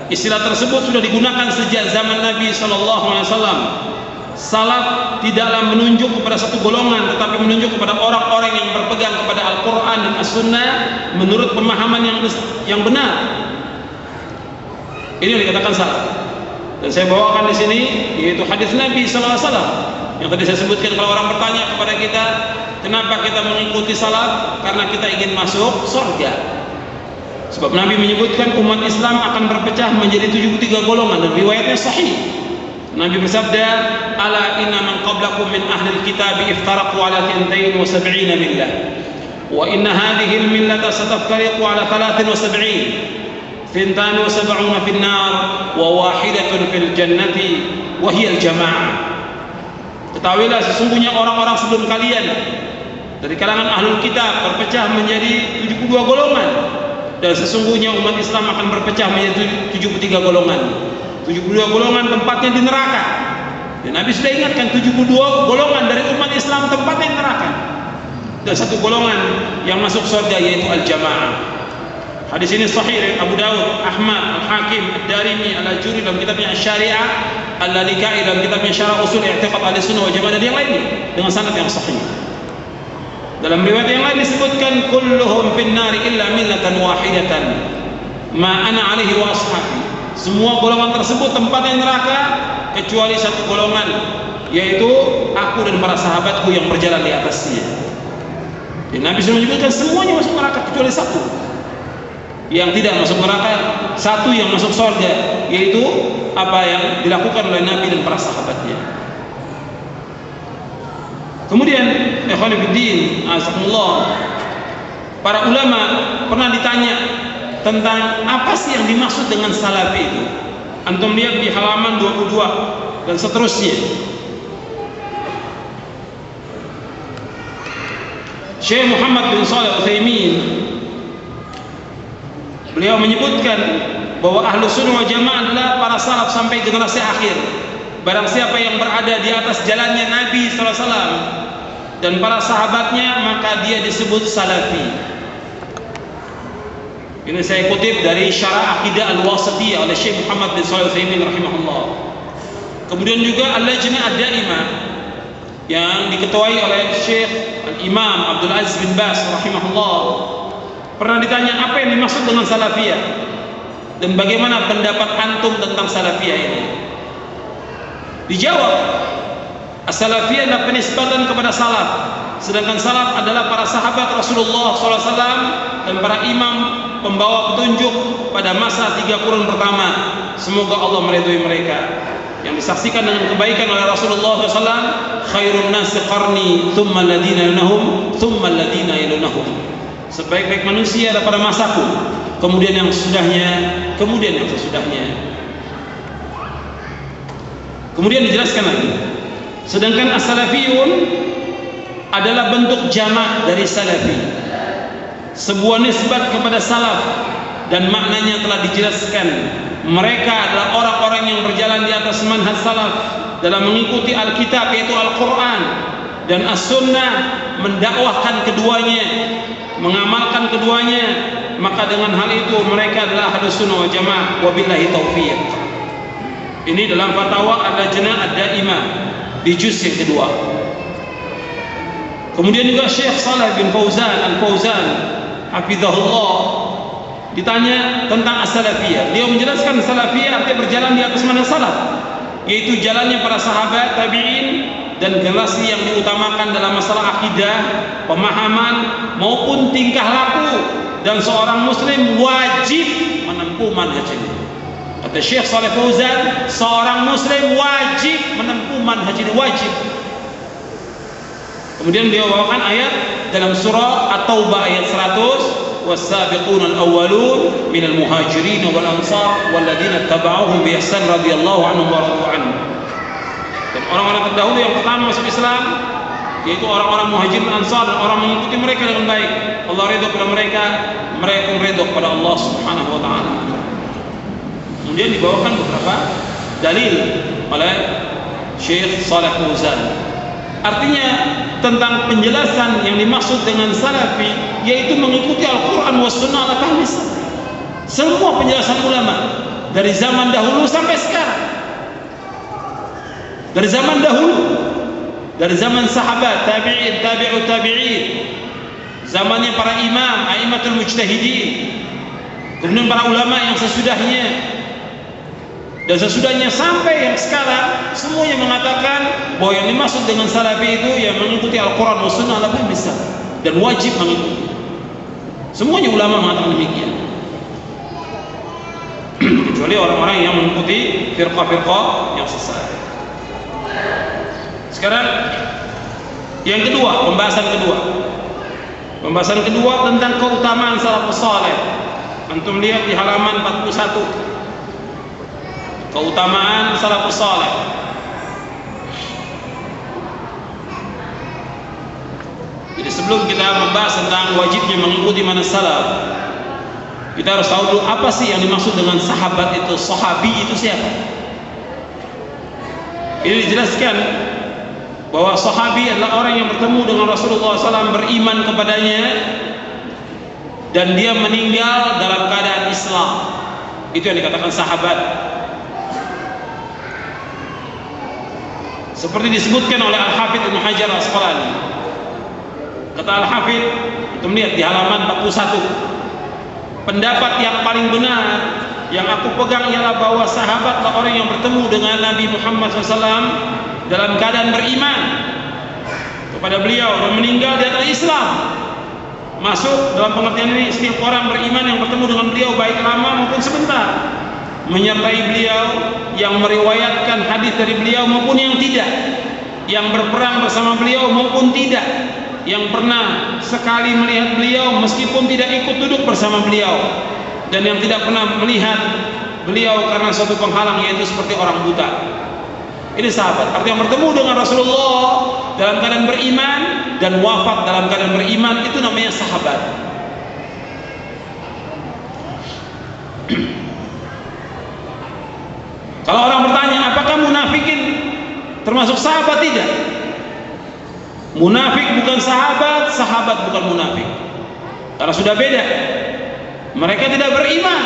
Istilah tersebut sudah digunakan sejak zaman Nabi SAW. Salaf tidaklah menunjuk kepada satu golongan, tetapi menunjuk kepada orang-orang yang berpegang kepada Al-Quran dan As-Sunnah menurut pemahaman yang benar. Ini yang dikatakan salaf. Dan saya bawakan di sini yaitu hadis Nabi SAW yang tadi saya sebutkan. Kalau orang bertanya kepada kita, kenapa kita mengikuti salaf? Karena kita ingin masuk surga. Sebab Nabi menyebutkan umat Islam akan berpecah menjadi 73 golongan dan riwayatnya sahih. Nabi bersabda, ala inna man qablakum min ahli alkitab iftaraqu ala 72 millah wa inna hadhihi almillata sataftariqu ala 73 72 fil nar wa wahidatun fil jannati wa hiya al-jamaah. Ketahuilah sesungguhnya orang-orang sebelum kalian dari kalangan ahlul kitab berpecah menjadi 72 golongan, Dan sesungguhnya umat Islam akan berpecah menjadi 73 golongan. 72 golongan tempatnya di neraka. Dan Nabi sudah ingatkan 72 golongan dari umat Islam tempatnya di neraka. Dan satu golongan yang masuk surga yaitu al-jamaah. Hadis ini sahih Abu Dawud, Ahmad, Al-Hakim, Ad-Darimi, Al-Ajuri dalam kitabnya Asy-Syari'ah, Al-Lalikai dalam kitabnya Syarah Usul I'tiqad Ahlussunnah wal Jamaah dan yang lainnya dengan sanad yang sahih. Dalam riwayat yang lain disebutkan kulluhum fin-nari illa millatan wahidatan ma ana alaihi wa ashabi. Semua golongan tersebut tempatnya neraka kecuali satu golongan, yaitu aku dan para sahabatku yang berjalan di atasnya. Dan Nabi sudah menyebutkan semuanya masuk neraka kecuali satu yang tidak masuk neraka, satu yang masuk surga, yaitu apa yang dilakukan oleh Nabi dan para sahabatnya. Kemudian ikhwan fillah, azakumullah, para ulama pernah ditanya tentang apa sih yang dimaksud dengan salafi itu. Antum lihat di halaman 22 dan seterusnya. Syekh Muhammad bin Shalih Al-Utsaimin beliau menyebutkan bahwa Ahlussunnah wal Jamaah adalah para salaf sampai generasi akhir. Barang siapa yang berada di atas jalannya Nabi SAW dan para sahabatnya, maka dia disebut salafi. Ini saya kutip dari Syarah Aqidah Al-Wasithiyah oleh Syekh Muhammad bin Shalih Al-Utsaimin rahimahullah. Kemudian juga Al-Lajnah Ad-Daimah yang diketuai oleh Syekh Al-Imam Abdul Aziz bin Baz rahimahullah pernah ditanya apa yang dimaksud dengan salafiyah dan bagaimana pendapat antum tentang salafiyah ini. Dijawab, as-salafiyah adalah penisbatan kepada salaf, sedangkan salaf adalah para sahabat Rasulullah SAW dan para imam pembawa petunjuk pada masa 3 kurun pertama. Semoga Allah meridhai mereka, yang disaksikan dengan kebaikan oleh Rasulullah SAW. Khairun nasi qarni thumma alladhina yalunahum thumma alladhina yalunahum. Sebaik-baik manusia adalah pada masaku, kemudian yang sesudahnya, kemudian yang sesudahnya. Kemudian dijelaskan lagi, sedangkan as-salafiyun adalah bentuk jamak dari salafi, sebuah nisbat kepada salaf, dan maknanya telah dijelaskan. Mereka adalah orang-orang yang berjalan di atas manhaj salaf dalam mengikuti Alkitab yaitu Al-Quran dan As-Sunnah, mendakwahkan keduanya, mengamalkan keduanya. Maka dengan hal itu mereka adalah Ahlussunnah wal Jamaah, wabillahi taufiq. Ini dalam fatwa Al-Lajnah Ad-Daimah di juz yang kedua. Kemudian juga Syekh Shalih bin Fauzan Al-Fauzan hafizahullah ditanya tentang as-salafiyah. Dia menjelaskan salafiyah artinya berjalan di atas manhaj salaf, yaitu jalannya para sahabat, tabi'in, dan generasi yang diutamakan dalam masalah akidah, pemahaman maupun tingkah laku, dan seorang muslim wajib menempuh manhaj ini. Kata Syekh Shalih Fauzan, seorang muslim wajib menempuh manhaj ini, wajib. Kemudian beliau bawakan ayat dalam surah At-Taubah ayat 100, was-sabiquna al-awwalun minal muhajirin wal ansar walladzina tabauhum bi ihsan radhiyallahu anhum wa radu anhu. Dan orang-orang terdahulu yang pertama masuk Islam, yaitu orang-orang muhajirin ansar dan orang mengikuti mereka dengan baik, Allah ridha kepada mereka, mereka pun ridha kepada Allah Subhanahu wa taala. Kemudian dibawakan beberapa dalil oleh Syekh Shalih Fauzan. Artinya tentang penjelasan yang dimaksud dengan salafi, yaitu mengikuti Al-Quran was sunnah ala fahmi salaf. Semua penjelasan ulama dari zaman dahulu sampai sekarang, dari zaman dahulu, dari zaman sahabat, tabi'in, tabi'ut tabi'in, zamannya para imam, a'immatul mujtahidin, kemudian para ulama yang sesudahnya, dan sesudahnya sampai yang sekarang, semuanya mengatakan bahwa yang dimaksud dengan salafi itu yang mengikuti Al-Quran wa sunnah ala fahmi salaf, dan wajib mengikuti. Semuanya ulama mengatakan demikian, kecuali orang-orang yang mengikuti firqah-firqah yang sesat. Sekarang yang kedua, pembahasan kedua tentang keutamaan salafus saleh. Antum lihat di halaman 41, keutamaan salafus saleh. Jadi sebelum kita membahas tentang wajibnya mengikuti manhaj salaf, Kita harus tahu dulu apa sih yang dimaksud dengan sahabat itu. Sahabi itu siapa? Ini dijelaskan bahwa sahabi adalah orang yang bertemu dengan Rasulullah SAW, beriman kepadanya, dan dia meninggal dalam keadaan Islam. Itu yang dikatakan sahabat. Seperti disebutkan oleh Al-Hafidh Ibnu Hajar Al-Asqalani. Kata Al-Hafidh, kita melihat di halaman 41, pendapat yang paling benar yang aku pegang ialah bahwa sahabatlah orang yang bertemu dengan Nabi Muhammad SAW dalam keadaan beriman kepada beliau dan meninggal di atas Islam. Masuk dalam pengertian ini setiap orang beriman yang bertemu dengan beliau baik lama maupun sebentar, menyertai beliau, yang meriwayatkan hadis dari beliau maupun yang tidak, yang berperang bersama beliau maupun tidak, yang pernah sekali melihat beliau meskipun tidak ikut duduk bersama beliau, dan yang tidak pernah melihat beliau karena suatu penghalang, yaitu seperti orang buta. Ini sahabat. Artinya bertemu dengan Rasulullah dalam keadaan beriman dan wafat dalam keadaan beriman, itu namanya sahabat. Kalau orang bertanya, apakah munafikin termasuk sahabat? Tidak. Munafik bukan sahabat, sahabat bukan munafik. Karena sudah beda. Mereka tidak beriman.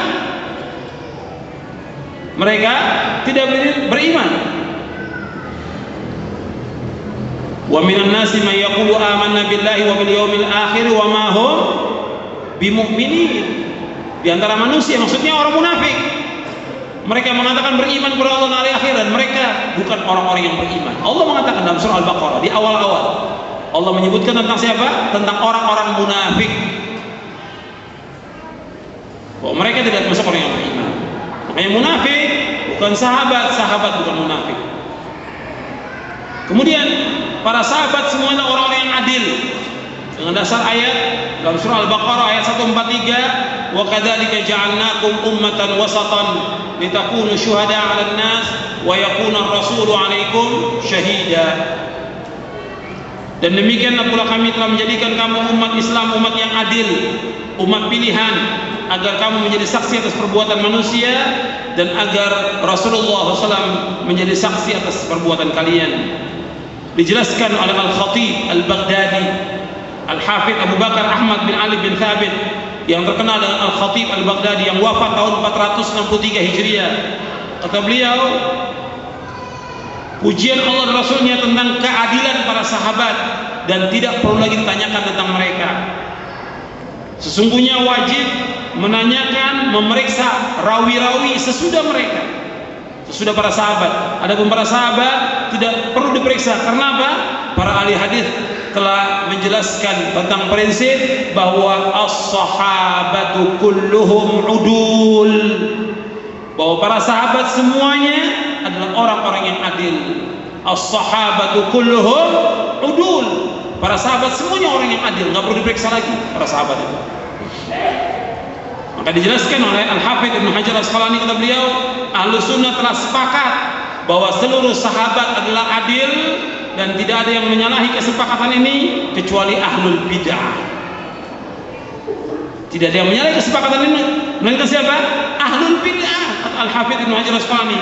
Mereka tidak beriman. Wa minan nasi may yaqulu amanna billahi wa bil yawmil akhir wa ma hum bimu'minin. Di antara manusia, maksudnya orang munafik, mereka mengatakan beriman kepada Allah dan hari akhir, dan mereka bukan orang-orang yang beriman. Allah mengatakan dalam surah Al-Baqarah di awal-awal, Allah menyebutkan tentang siapa? Tentang orang-orang munafik, bahwa mereka tidak termasuk orang yang beriman. Makanya munafik bukan sahabat, sahabat bukan munafik. Kemudian para sahabat semuanya orang-orang yang adil dengan dasar ayat dalam surah Al-Baqarah ayat 143, wa kadzalika ja'alnakum ummatan wasatan litakunu syuhada'a 'alan nas wa yakuna ar-rasulu 'alaikum syahida. Dan demikianlah pula kami telah menjadikan kamu umat Islam, umat yang adil, umat pilihan, agar kamu menjadi saksi atas perbuatan manusia dan agar Rasulullah SAW menjadi saksi atas perbuatan kalian. Dijelaskan oleh Al-Khatib Al-Baghdadi, Al-Hafidh Abu Bakar Ahmad bin Ali bin Thabit, yang terkenal dengan Al-Khatib Al-Baghdadi, yang wafat tahun 463 Hijriah. Kata beliau, pujian Allah dan Rasulnya tentang keadilan para sahabat, dan tidak perlu lagi ditanyakan tentang mereka. Sesungguhnya wajib menanyakan, memeriksa rawi-rawi sesudah mereka, sesudah para sahabat. Adapun para sahabat tidak perlu diperiksa. Karena apa? Para ahli hadis telah menjelaskan tentang prinsip bahwa as-sahabatu kulluhum udul, bahwa para sahabat semuanya adalah orang-orang yang adil. As-sahabatu kulluhum udul, para sahabat semuanya orang yang adil, nggak perlu diperiksa lagi para sahabat itu. Maka dijelaskan oleh Al-Hafidh Ibnu Hajar Al-Asqalani, kata beliau, Ahlus Sunnah telah sepakat bahwa seluruh sahabat adalah adil, dan tidak ada yang menyalahi kesepakatan ini kecuali ahlul bid'ah. Tidak ada yang menyalahi kesepakatan ini, melainkan siapa? Ahlul bid'ah. Al-Hafidh Ibnu Hajar Al-Asqalani,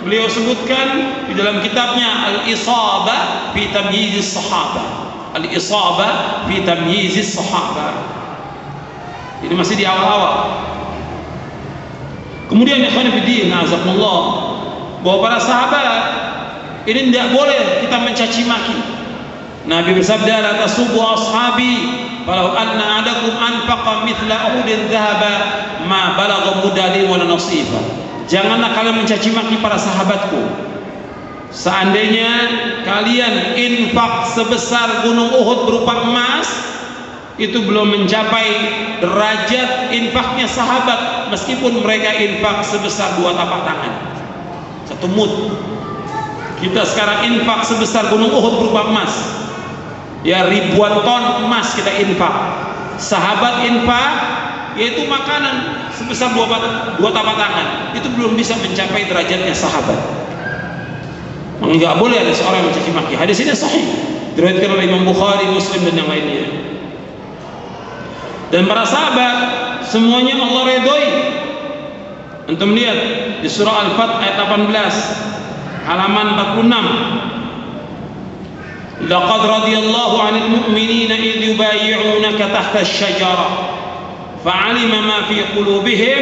beliau sebutkan di dalam kitabnya Al-Isabah fi Tamyizis Sahabah. Al-Isabah fi Tamyizis Sahabah. Ini masih di awal-awal. Kemudian ikhwan fillah, azakumullah, bahwa para sahabat ini tidak boleh kita mencaci maki. Nabi bersabda, la tasubbu ashabi falau anna adakum anfaqa mithla uhudin dhahaba ma balagha mudali wa nasifa. Janganlah kalian mencaci maki para sahabatku. Seandainya kalian infak sebesar gunung Uhud berupa emas, itu belum mencapai derajat infaknya sahabat, meskipun mereka infak sebesar 2 tapak tangan, 1 mud. Kita sekarang infak sebesar gunung Uhud berupa emas, ya ribuan ton emas kita infak. Sahabat infak yaitu makanan sebesar 2 tapak tangan, itu belum bisa mencapai derajatnya sahabat. Enggak boleh ada seorang yang mencaci maki. Hadis ini sahih, diriwayatkan oleh Imam Bukhari, Muslim, dan yang lainnya. Dan para sahabat semuanya Allah redoi. Antum lihat di surah Al-Fath ayat 18 halaman 46. Laqad radiyallahu 'anil mu'minina idh yubayyi'unaka tahta asy-syajarah fa'alima ma fi qulubihim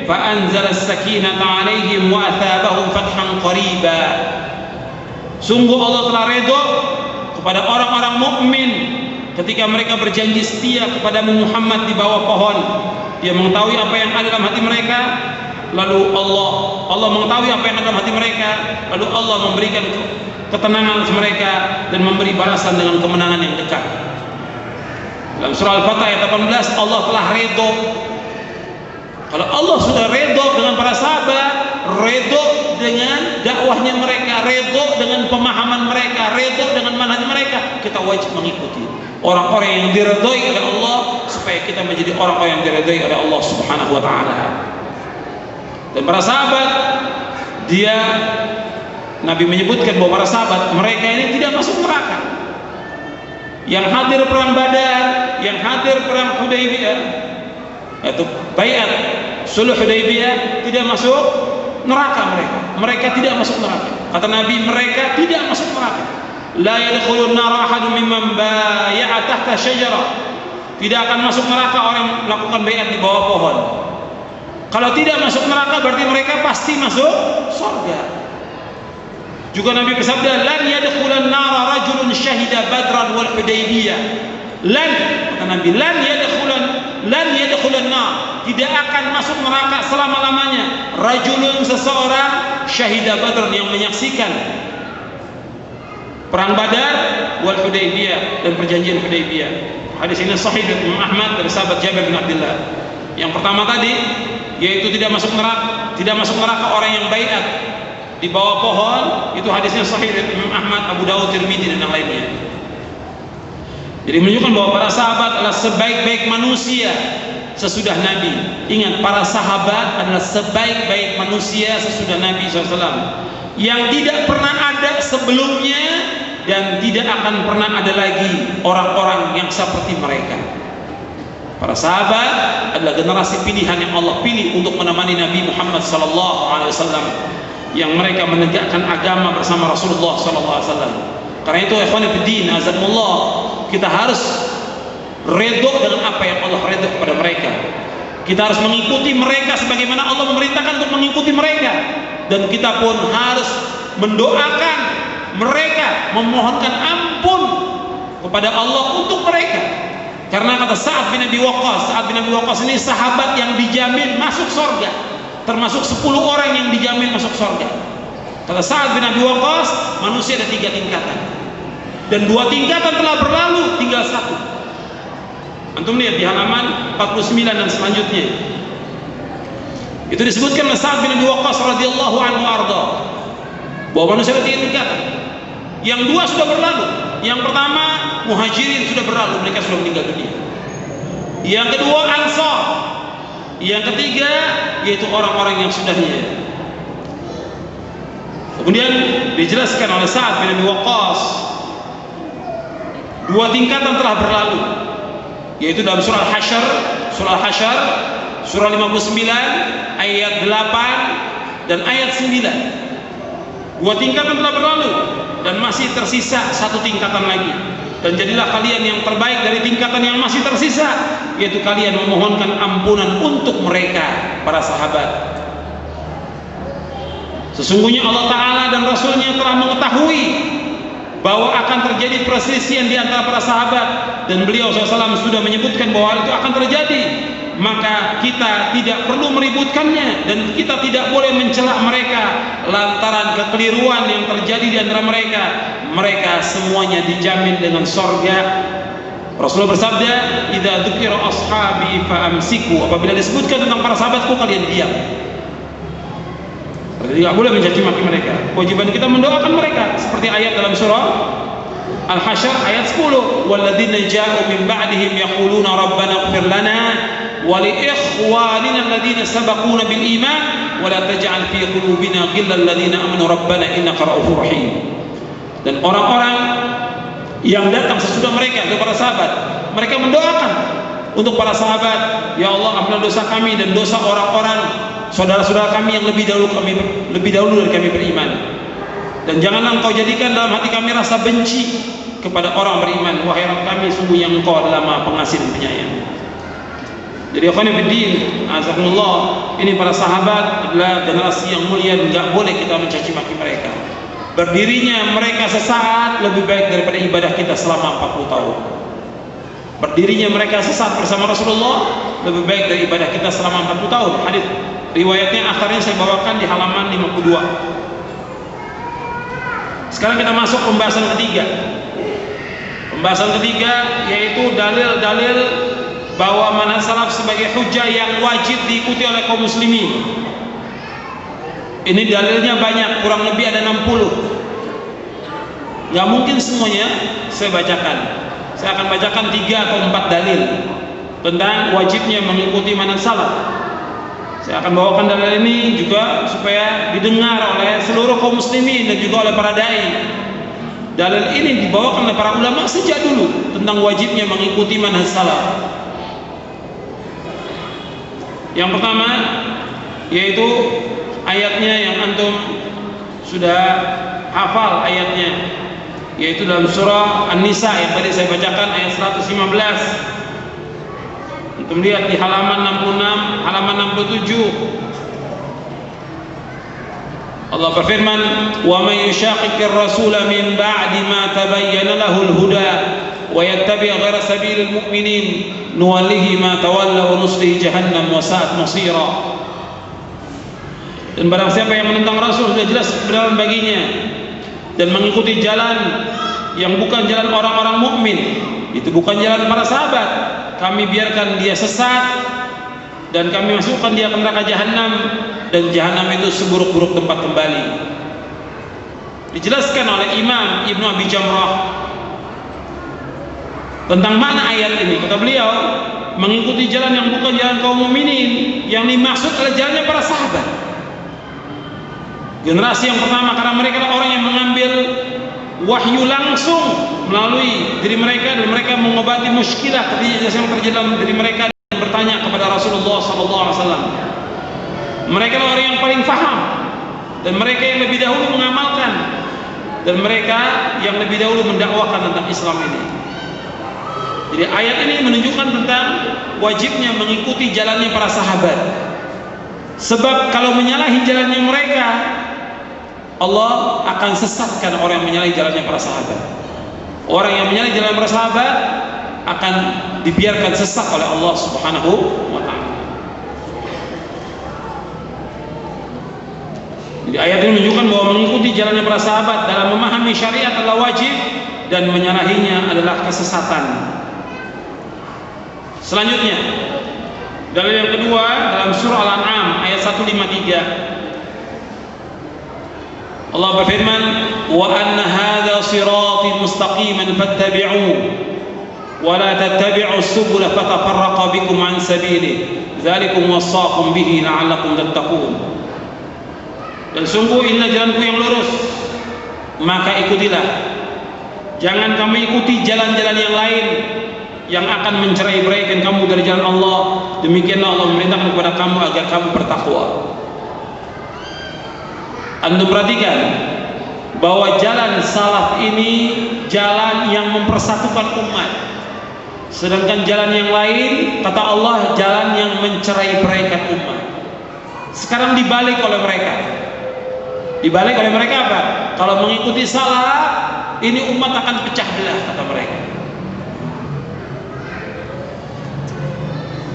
fa'anzala as-sakinata 'alaihim wa athabahum fathan qariba. Sungguh Allah telah redha kepada orang-orang mukmin ketika mereka berjanji setia kepada Muhammad di bawah pohon. Dia mengetahui apa yang ada dalam hati mereka, lalu Allah mengetahui apa yang ada dalam hati mereka, lalu Allah memberikan ketenangan mereka dan memberi balasan dengan kemenangan yang dekat. Dalam surah Al-Fath ayat 18 Allah telah redha. Kalau Allah sudah redha dengan para sahabat, redha dengan dakwahnya mereka, redha dengan pemahaman mereka, redha dengan manhaj mereka, kita wajib mengikuti orang-orang yang diredhoi oleh Allah supaya kita menjadi orang-orang yang diredhoi oleh Allah Subhanahu wa taala. Dan para sahabat, Nabi menyebutkan bahwa para sahabat mereka ini tidak masuk neraka. Yang hadir perang Badar, yang hadir perang Hudaybiyah, yaitu baiat sulh Hudaybiyah, tidak masuk neraka mereka. Mereka tidak masuk neraka. Kata Nabi, mereka tidak masuk neraka. La yadkhulun nar ahadun mimman bai'a tahta syajarah. Tidak akan masuk neraka orang yang melakukan baiat di bawah pohon. Kalau tidak masuk neraka berarti mereka pasti masuk surga. Juga Nabi bersabda, lan yadkhulan nar rajulun syahida badran wal hudaybiyah. Lan, kata Nabi, lan yadkhulan nar, tidak akan masuk neraka selama-lamanya rajulun, seseorang, syahida badran, yang menyaksikan perang Badar wal Hudaybiyah dan perjanjian Hudaybiyah. Hadis ini sahih dari Imam Ahmad dari sahabat Jabir bin Abdullah. Yang pertama tadi yaitu tidak masuk neraka orang yang baiat di bawah pohon, itu hadisnya sahih dari Imam Ahmad, Abu Dawud, Tirmidzi dan yang lainnya. Jadi menunjukkan bahwa para sahabat adalah sebaik-baik manusia sesudah Nabi. Ingat, para sahabat adalah sebaik-baik manusia sesudah Nabi SAW, yang tidak pernah ada sebelumnya dan tidak akan pernah ada lagi orang-orang yang seperti mereka. Para sahabat adalah generasi pilihan yang Allah pilih untuk menemani Nabi Muhammad SAW, yang mereka menegakkan agama bersama Rasulullah SAW. Karena itu, ikhwan fillah, azzakumullah, kita harus redha dengan apa yang Allah redha kepada mereka. Kita harus mengikuti mereka sebagaimana Allah memerintahkan untuk mengikuti mereka, dan kita pun harus mendoakan mereka, memohonkan ampun kepada Allah untuk mereka. Karena kata Sa'ad bin Abi Waqqas ini sahabat yang dijamin masuk surga, termasuk 10 orang yang dijamin masuk surga. Kata Sa'ad bin Abi Waqqas, manusia ada 3 tingkatan, dan 2 tingkatan telah berlalu, tinggal 1. Antum lihat di halaman 49 dan selanjutnya. Itu disebutkan oleh Sa'ad bin Abi Waqqas radhiyallahu anhu arda, bahwa manusia ada 3 tingkatan. Yang 2 sudah berlalu. Yang pertama, Muhajirin sudah berlalu, mereka sudah meninggal dunia. Yang kedua, Ansar. Yang ketiga yaitu orang-orang yang sudahnya. Kemudian dijelaskan oleh Sa'ad bin Abi Waqqas, 2 tingkatan telah berlalu, yaitu dalam surah Al-Hasyr, surah 59 ayat 8 dan ayat 9. 2 tingkatan telah berlalu dan masih tersisa 1 tingkatan lagi. Dan jadilah kalian yang terbaik dari tingkatan yang masih tersisa, yaitu kalian memohonkan ampunan untuk mereka, para sahabat. Sesungguhnya Allah Ta'ala dan Rasulnya telah mengetahui bahwa akan terjadi perselisihan di antara para sahabat, dan beliau SAW sudah menyebutkan bahwa itu akan terjadi. Maka kita tidak perlu meributkannya, dan kita tidak boleh mencela mereka lantaran kekeliruan yang terjadi di antara mereka. Mereka semuanya dijamin dengan surga. Rasulullah bersabda, "Idza dzukira ashabi fa amsiku." Apabila disebutkan tentang para sahabatku, kalian diam. Jadi tidak boleh mencaci maki mereka. Kewajiban kita mendoakan mereka, seperti ayat dalam surah Al-Hasyr ayat 10, "Walladzina ja'u min ba'dihim yaquluna rabbana ighfir lana wa li ikhwanina alladzina sabaquna bil iman wa la taj'al fi qulubina ghillan ladzina amanu rabbana innaka ra'ufur rahim." Dan orang-orang yang datang sesudah mereka, kepada sahabat, mereka mendoakan untuk para sahabat, ya Allah ampunilah dosa kami dan dosa orang-orang saudara-saudara kami yang lebih dahulu dari kami beriman, dan janganlah Engkau jadikan dalam hati kami rasa benci kepada orang beriman. Wahai Rabb kami, sungguh yang Engkau adalah Maha Pengasih dan Penyayang. Jadi ikhwan fillah, azakumullah, ini para sahabat adalah generasi yang mulia, enggak boleh kita mencaci maki mereka. Berdirinya mereka sesaat lebih baik daripada ibadah kita selama 40 tahun. Berdirinya mereka sesaat bersama Rasulullah lebih baik dari ibadah kita selama 40 tahun. Hadis riwayatnya akhirnya saya bawakan di halaman 52. Sekarang kita masuk pembahasan ketiga. Pembahasan ketiga yaitu dalil-dalil bahwa manhaj salaf sebagai hujjah yang wajib diikuti oleh kaum muslimin. Ini dalilnya banyak, kurang lebih ada 60. Gak mungkin semuanya saya bacakan. Saya akan bacakan 3 atau 4 dalil tentang wajibnya mengikuti manhaj salaf. Saya akan bawakan dalil ini juga supaya didengar oleh seluruh kaum muslimin dan juga oleh para dai. Dalil ini dibawakan oleh para ulama sejak dulu tentang wajibnya mengikuti manhaj salaf. Yang pertama yaitu ayatnya yang antum sudah hafal ayatnya, yaitu dalam surah An-Nisa yang tadi saya bacakan ayat 115. Antum lihat di halaman 66, halaman 67. Allah berfirman, "Wa may yushaqiqir rasula min ba'di ma tabayyana lahul huda wa yattabi' ghayra sabilil mu'minin nuwallihi ma tawalla wa nuslihi jahannam wa sa'at masira." Dan barang siapa yang menentang Rasul sudah jelas kebenaran baginya dan mengikuti jalan yang bukan jalan orang-orang mukmin, itu bukan jalan para sahabat, kami biarkan dia sesat dan kami masukkan dia ke neraka jahanam, dan jahanam itu seburuk-buruk tempat kembali. Dijelaskan oleh Imam Ibnu Abi Jamrah tentang makna ayat ini. Kata beliau, mengikuti jalan yang bukan jalan kaum mukminin, yang dimaksud adalah jalannya para sahabat. Generasi yang pertama, karena mereka adalah orang yang mengambil wahyu langsung melalui diri mereka, dan mereka mengobati muskilah yang terjadi dalam diri mereka dan bertanya kepada Rasulullah SAW. Mereka adalah orang yang paling faham, dan mereka yang lebih dahulu mengamalkan, dan mereka yang lebih dahulu mendakwakan tentang Islam ini. Jadi ayat ini menunjukkan tentang wajibnya mengikuti jalannya para sahabat. Sebab kalau menyalahi jalannya mereka, Allah akan sesatkan orang yang menyalahi jalannya para sahabat. Orang yang menyalahi jalan para sahabat akan dibiarkan sesat oleh Allah Subhanahu wa ta'ala. Jadi ayat ini menunjukkan bahwa mengikuti jalannya para sahabat dalam memahami syariat adalah wajib, dan menyalahinya adalah kesesatan. Selanjutnya, dalil yang kedua dalam surah Al-An'am ayat 153. Allah berfirman, "Wa anna hadza sirati mustaqiman fattabi'uhu wa la tattabi'us subula fatafarraqa bikum 'an sabilihi dzalikum wassaqum bihi la'allakum tattaqun." Dan sungguh inilah jalanku yang lurus, maka ikutilah. Jangan kamu ikuti jalan-jalan yang lain yang akan mencerai-beraikan kamu dari jalan Allah. Demikianlah Allah memerintahkan kepada kamu agar kamu bertakwa. Anda perhatikan bahwa jalan salaf ini jalan yang mempersatukan umat, sedangkan jalan yang lain, kata Allah, jalan yang mencerai-beraikan umat. Sekarang dibalik oleh mereka. Dibalik oleh mereka apa? Kalau mengikuti salaf, ini umat akan pecah belah, kata mereka.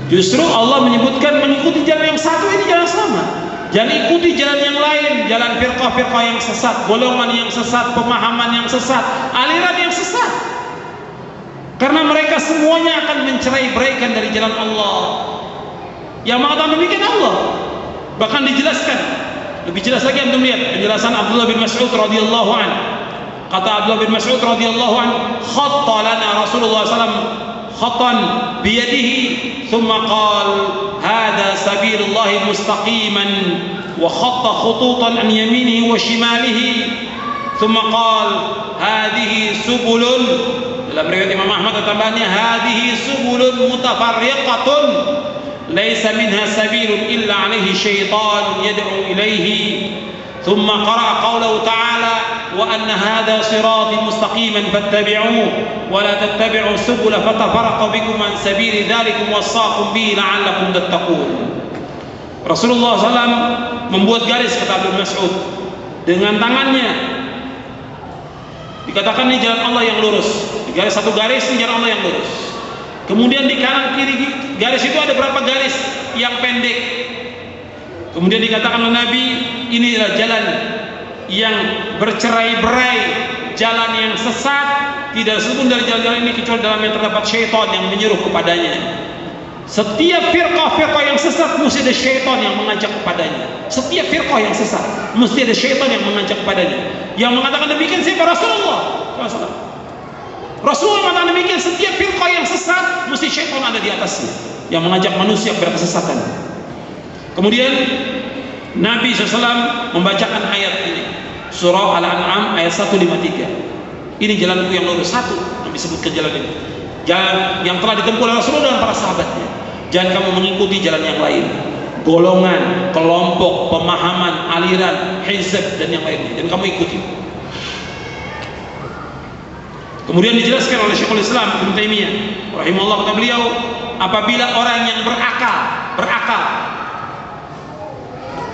Justru Allah menyebutkan mengikuti jalan yang satu ini jalan sama. Jangan ikuti jalan yang lain, jalan firqah-firqah yang sesat, golongan yang sesat, pemahaman yang sesat, aliran yang sesat. Karena mereka semuanya akan mencerai-beraikan dari jalan Allah. Yang mengatakan demikian Allah. Bahkan dijelaskan lebih jelas lagi, antum lihat penjelasan Abdullah bin Mas'ud radhiyallahu an. Kata Abdullah bin Mas'ud radhiyallahu an, "Khatta lana Rasulullah SAW خطا بيده ثم قال هذا سبيل الله مستقيما وخط خطوطا عن يمينه وشماله ثم قال هذه سبل Dalam riwayat Imam Ahmad tambahannya hadhihi subulun mutafarriqatun laisa minha sabilun illa alaihi syaitan yad'u ilaihi. Thumma qara'a qawlahu ta'ala wa anna hadha sirati mustaqiman fattabi'uhu wa la tattabi'u subula fatafarraqa bikum an sabili dzalikum wassaqum bihi la'allakum tattaqun. Rasulullah SAW membuat garis, kata Ibnu Mas'ud, dengan tangannya. Dikatakan ini jalan Allah yang lurus. Di garis satu garis ini jalan Allah yang lurus. Kemudian di kanan kiri garis itu ada berapa garis yang pendek. Kemudian dikatakan oleh Nabi, inilah jalan yang bercerai-berai, jalan yang sesat. Tidak sebut dari jalan-jalan ini kecuali dalam yang terdapat syaitan yang menyuruh kepadanya. Setiap firqah-firqah yang sesat mesti ada syaitan yang mengajak kepadanya. Setiap firqah yang sesat mesti ada syaitan yang mengajak kepadanya. Yang mengatakan demikian siapa? Rasulullah SAW. Rasulullah mengatakan demikian, setiap firqah yang sesat mesti syaitan ada di atasnya yang mengajak manusia kepada kesesatan. Kemudian Nabi SAW membacakan ayat ini, surah Al-An'am ayat 153. Ini jalanku yang lurus, satu Nabi sebutkan jalan ini, jalan yang telah ditempuh oleh Rasulullah dan para sahabatnya. Jangan kamu mengikuti jalan yang lain, golongan, kelompok, pemahaman, aliran, hizb dan yang lainnya, dan kamu ikuti. Kemudian dijelaskan oleh Syekhul Islam Ibnu Taimiyah rahimahullah, kata beliau, apabila orang yang berakal,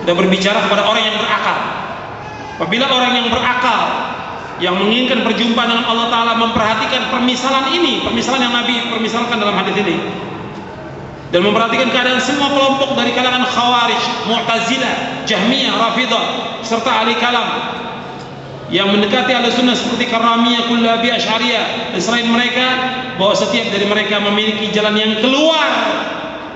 kita berbicara kepada orang yang berakal, apabila orang yang berakal yang menginginkan perjumpaan dengan Allah Ta'ala memperhatikan permisalan ini, permisalan yang Nabi permisalkan dalam hadis ini, dan memperhatikan keadaan semua kelompok dari kalangan Khawarij, Mu'tazilah, Jahmiyah, Rafidah serta ahli kalam yang mendekati Ahlussunnah seperti Karramiyah, Kullabi, Asy'ariyah dan selain mereka, bahwa setiap dari mereka memiliki jalan yang keluar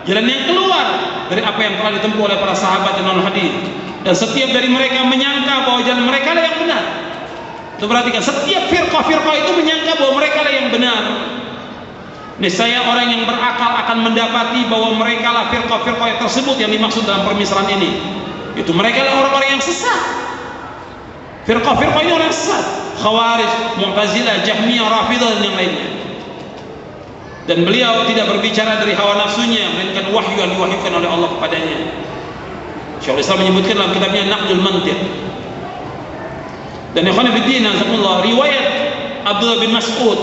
dari apa yang telah ditempuh oleh para sahabat dan ahli hadis, dan setiap dari mereka menyangka bahwa jalan mereka lah yang benar. Itu perhatikan, setiap firqah-firqah itu menyangka bahwa mereka lah yang benar. Niscaya orang yang berakal akan mendapati bahwa mereka lah firqah-firqah tersebut yang dimaksud dalam permisalan ini. Itu mereka lah orang-orang yang sesat. Firqah-firqah ini orang sesat, Khawarij, Mu'tazilah, Jahmiyah, Rafidah dan yang lainnya. Dan beliau tidak berbicara dari hawa nafsunya, melainkan wahyu yang diwahyukan oleh Allah kepadanya. Syekhul Islam menyebutkan dalam kitabnya Naqdul Mantiq. Dan ikhwan fillah, azakumullah, riwayat Abdullah bin Mas'ud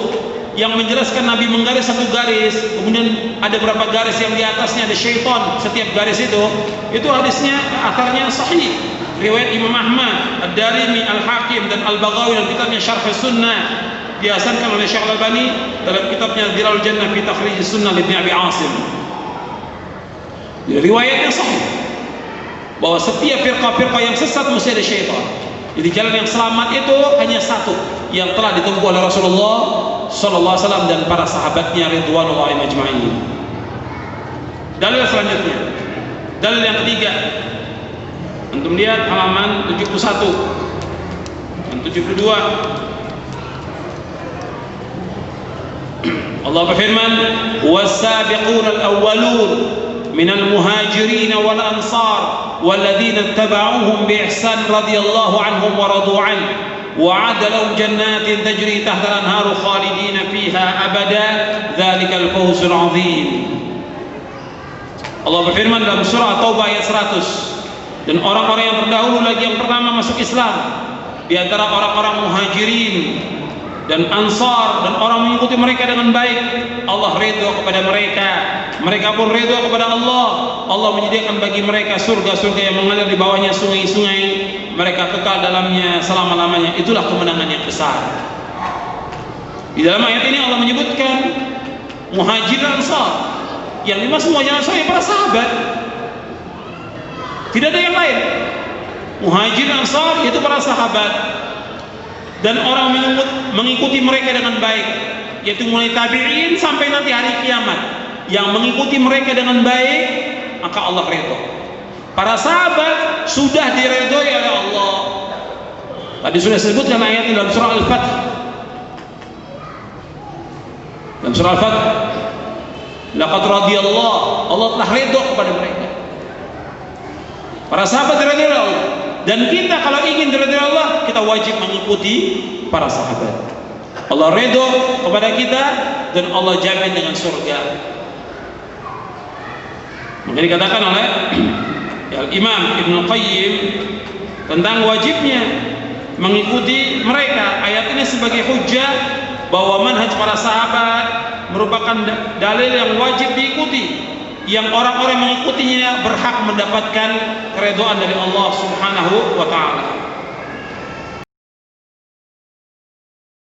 yang menjelaskan Nabi menggaris satu garis, kemudian ada berapa garis yang di atasnya ada syaitan setiap garis itu hadisnya akarnya sahih. Riwayat Imam Ahmad, Ad-Darimi, Al-Hakim dan Al-Baghawi dalam kitabnya Syarh Sunnah, dihasankan oleh Syekh Al-Albani dalam kitabnya Dhilal Jannah fi Takhrij Sunnah Ibnu Abi Asim. Riwayatnya sahih bahwa setiap firqah-firqah yang sesat mesti ada syaitan. Jadi jalan yang selamat itu hanya satu yang telah ditempuh oleh Rasulullah sallallahu alaihi wasallam dan para sahabatnya ridwanullahi majma'in. Dalil selanjutnya, dalil yang ketiga, antum lihat halaman 71 dan 72. Allah berfirman, "Was-sabiquna al-awwalun minal muhajirin wal ansar والذين اتبعوهم بإحسان رضي الله عنهم ورضوا عنه وعد لهم جنات تجري تحت الأنهار خالدين فيها أبدا ذلك الفوز العظيم." Allah berfirman dalam surah Taubah ayat 100, dan orang-orang yang terdahulu lagi yang pertama masuk Islam di antara orang-orang muhajirin dan ansar dan orang mengikuti mereka dengan baik, Allah ridha kepada mereka, mereka pun ridha kepada Allah. Allah menyediakan bagi mereka surga-surga yang mengalir di bawahnya sungai-sungai, mereka kekal dalamnya selama-lamanya. Itulah kemenangan yang besar. Di dalam ayat ini Allah menyebutkan muhajir dan ansar, yang dimaksud muhajir dan ansar yang para sahabat, tidak ada yang lain. Muhajir dan ansar itu para sahabat dan orang mengikuti mereka dengan baik, yaitu mulai tabi'in sampai nanti hari kiamat. Yang mengikuti mereka dengan baik, maka Allah ridha. Para sahabat sudah diridhoi oleh Allah. Tadi sudah disebutkan ayat dalam surah Al-Fath. Dalam surah Al-Fath, laqad radiyallahu, Allah telah ridha kepada mereka. Para sahabat diridhoi oleh Allah. Dan kita kalau ingin diridhoi Allah, kita wajib mengikuti para sahabat. Allah ridho kepada kita dan Allah jamin dengan surga. Maka dikatakan oleh Imam Ibnu Qayyim tentang wajibnya mengikuti mereka. Ayat ini sebagai hujjah bahwa manhaj para sahabat merupakan dalil yang wajib diikuti, yang orang-orang mengikutinya berhak mendapatkan keridhaan dari Allah Subhanahu wa taala.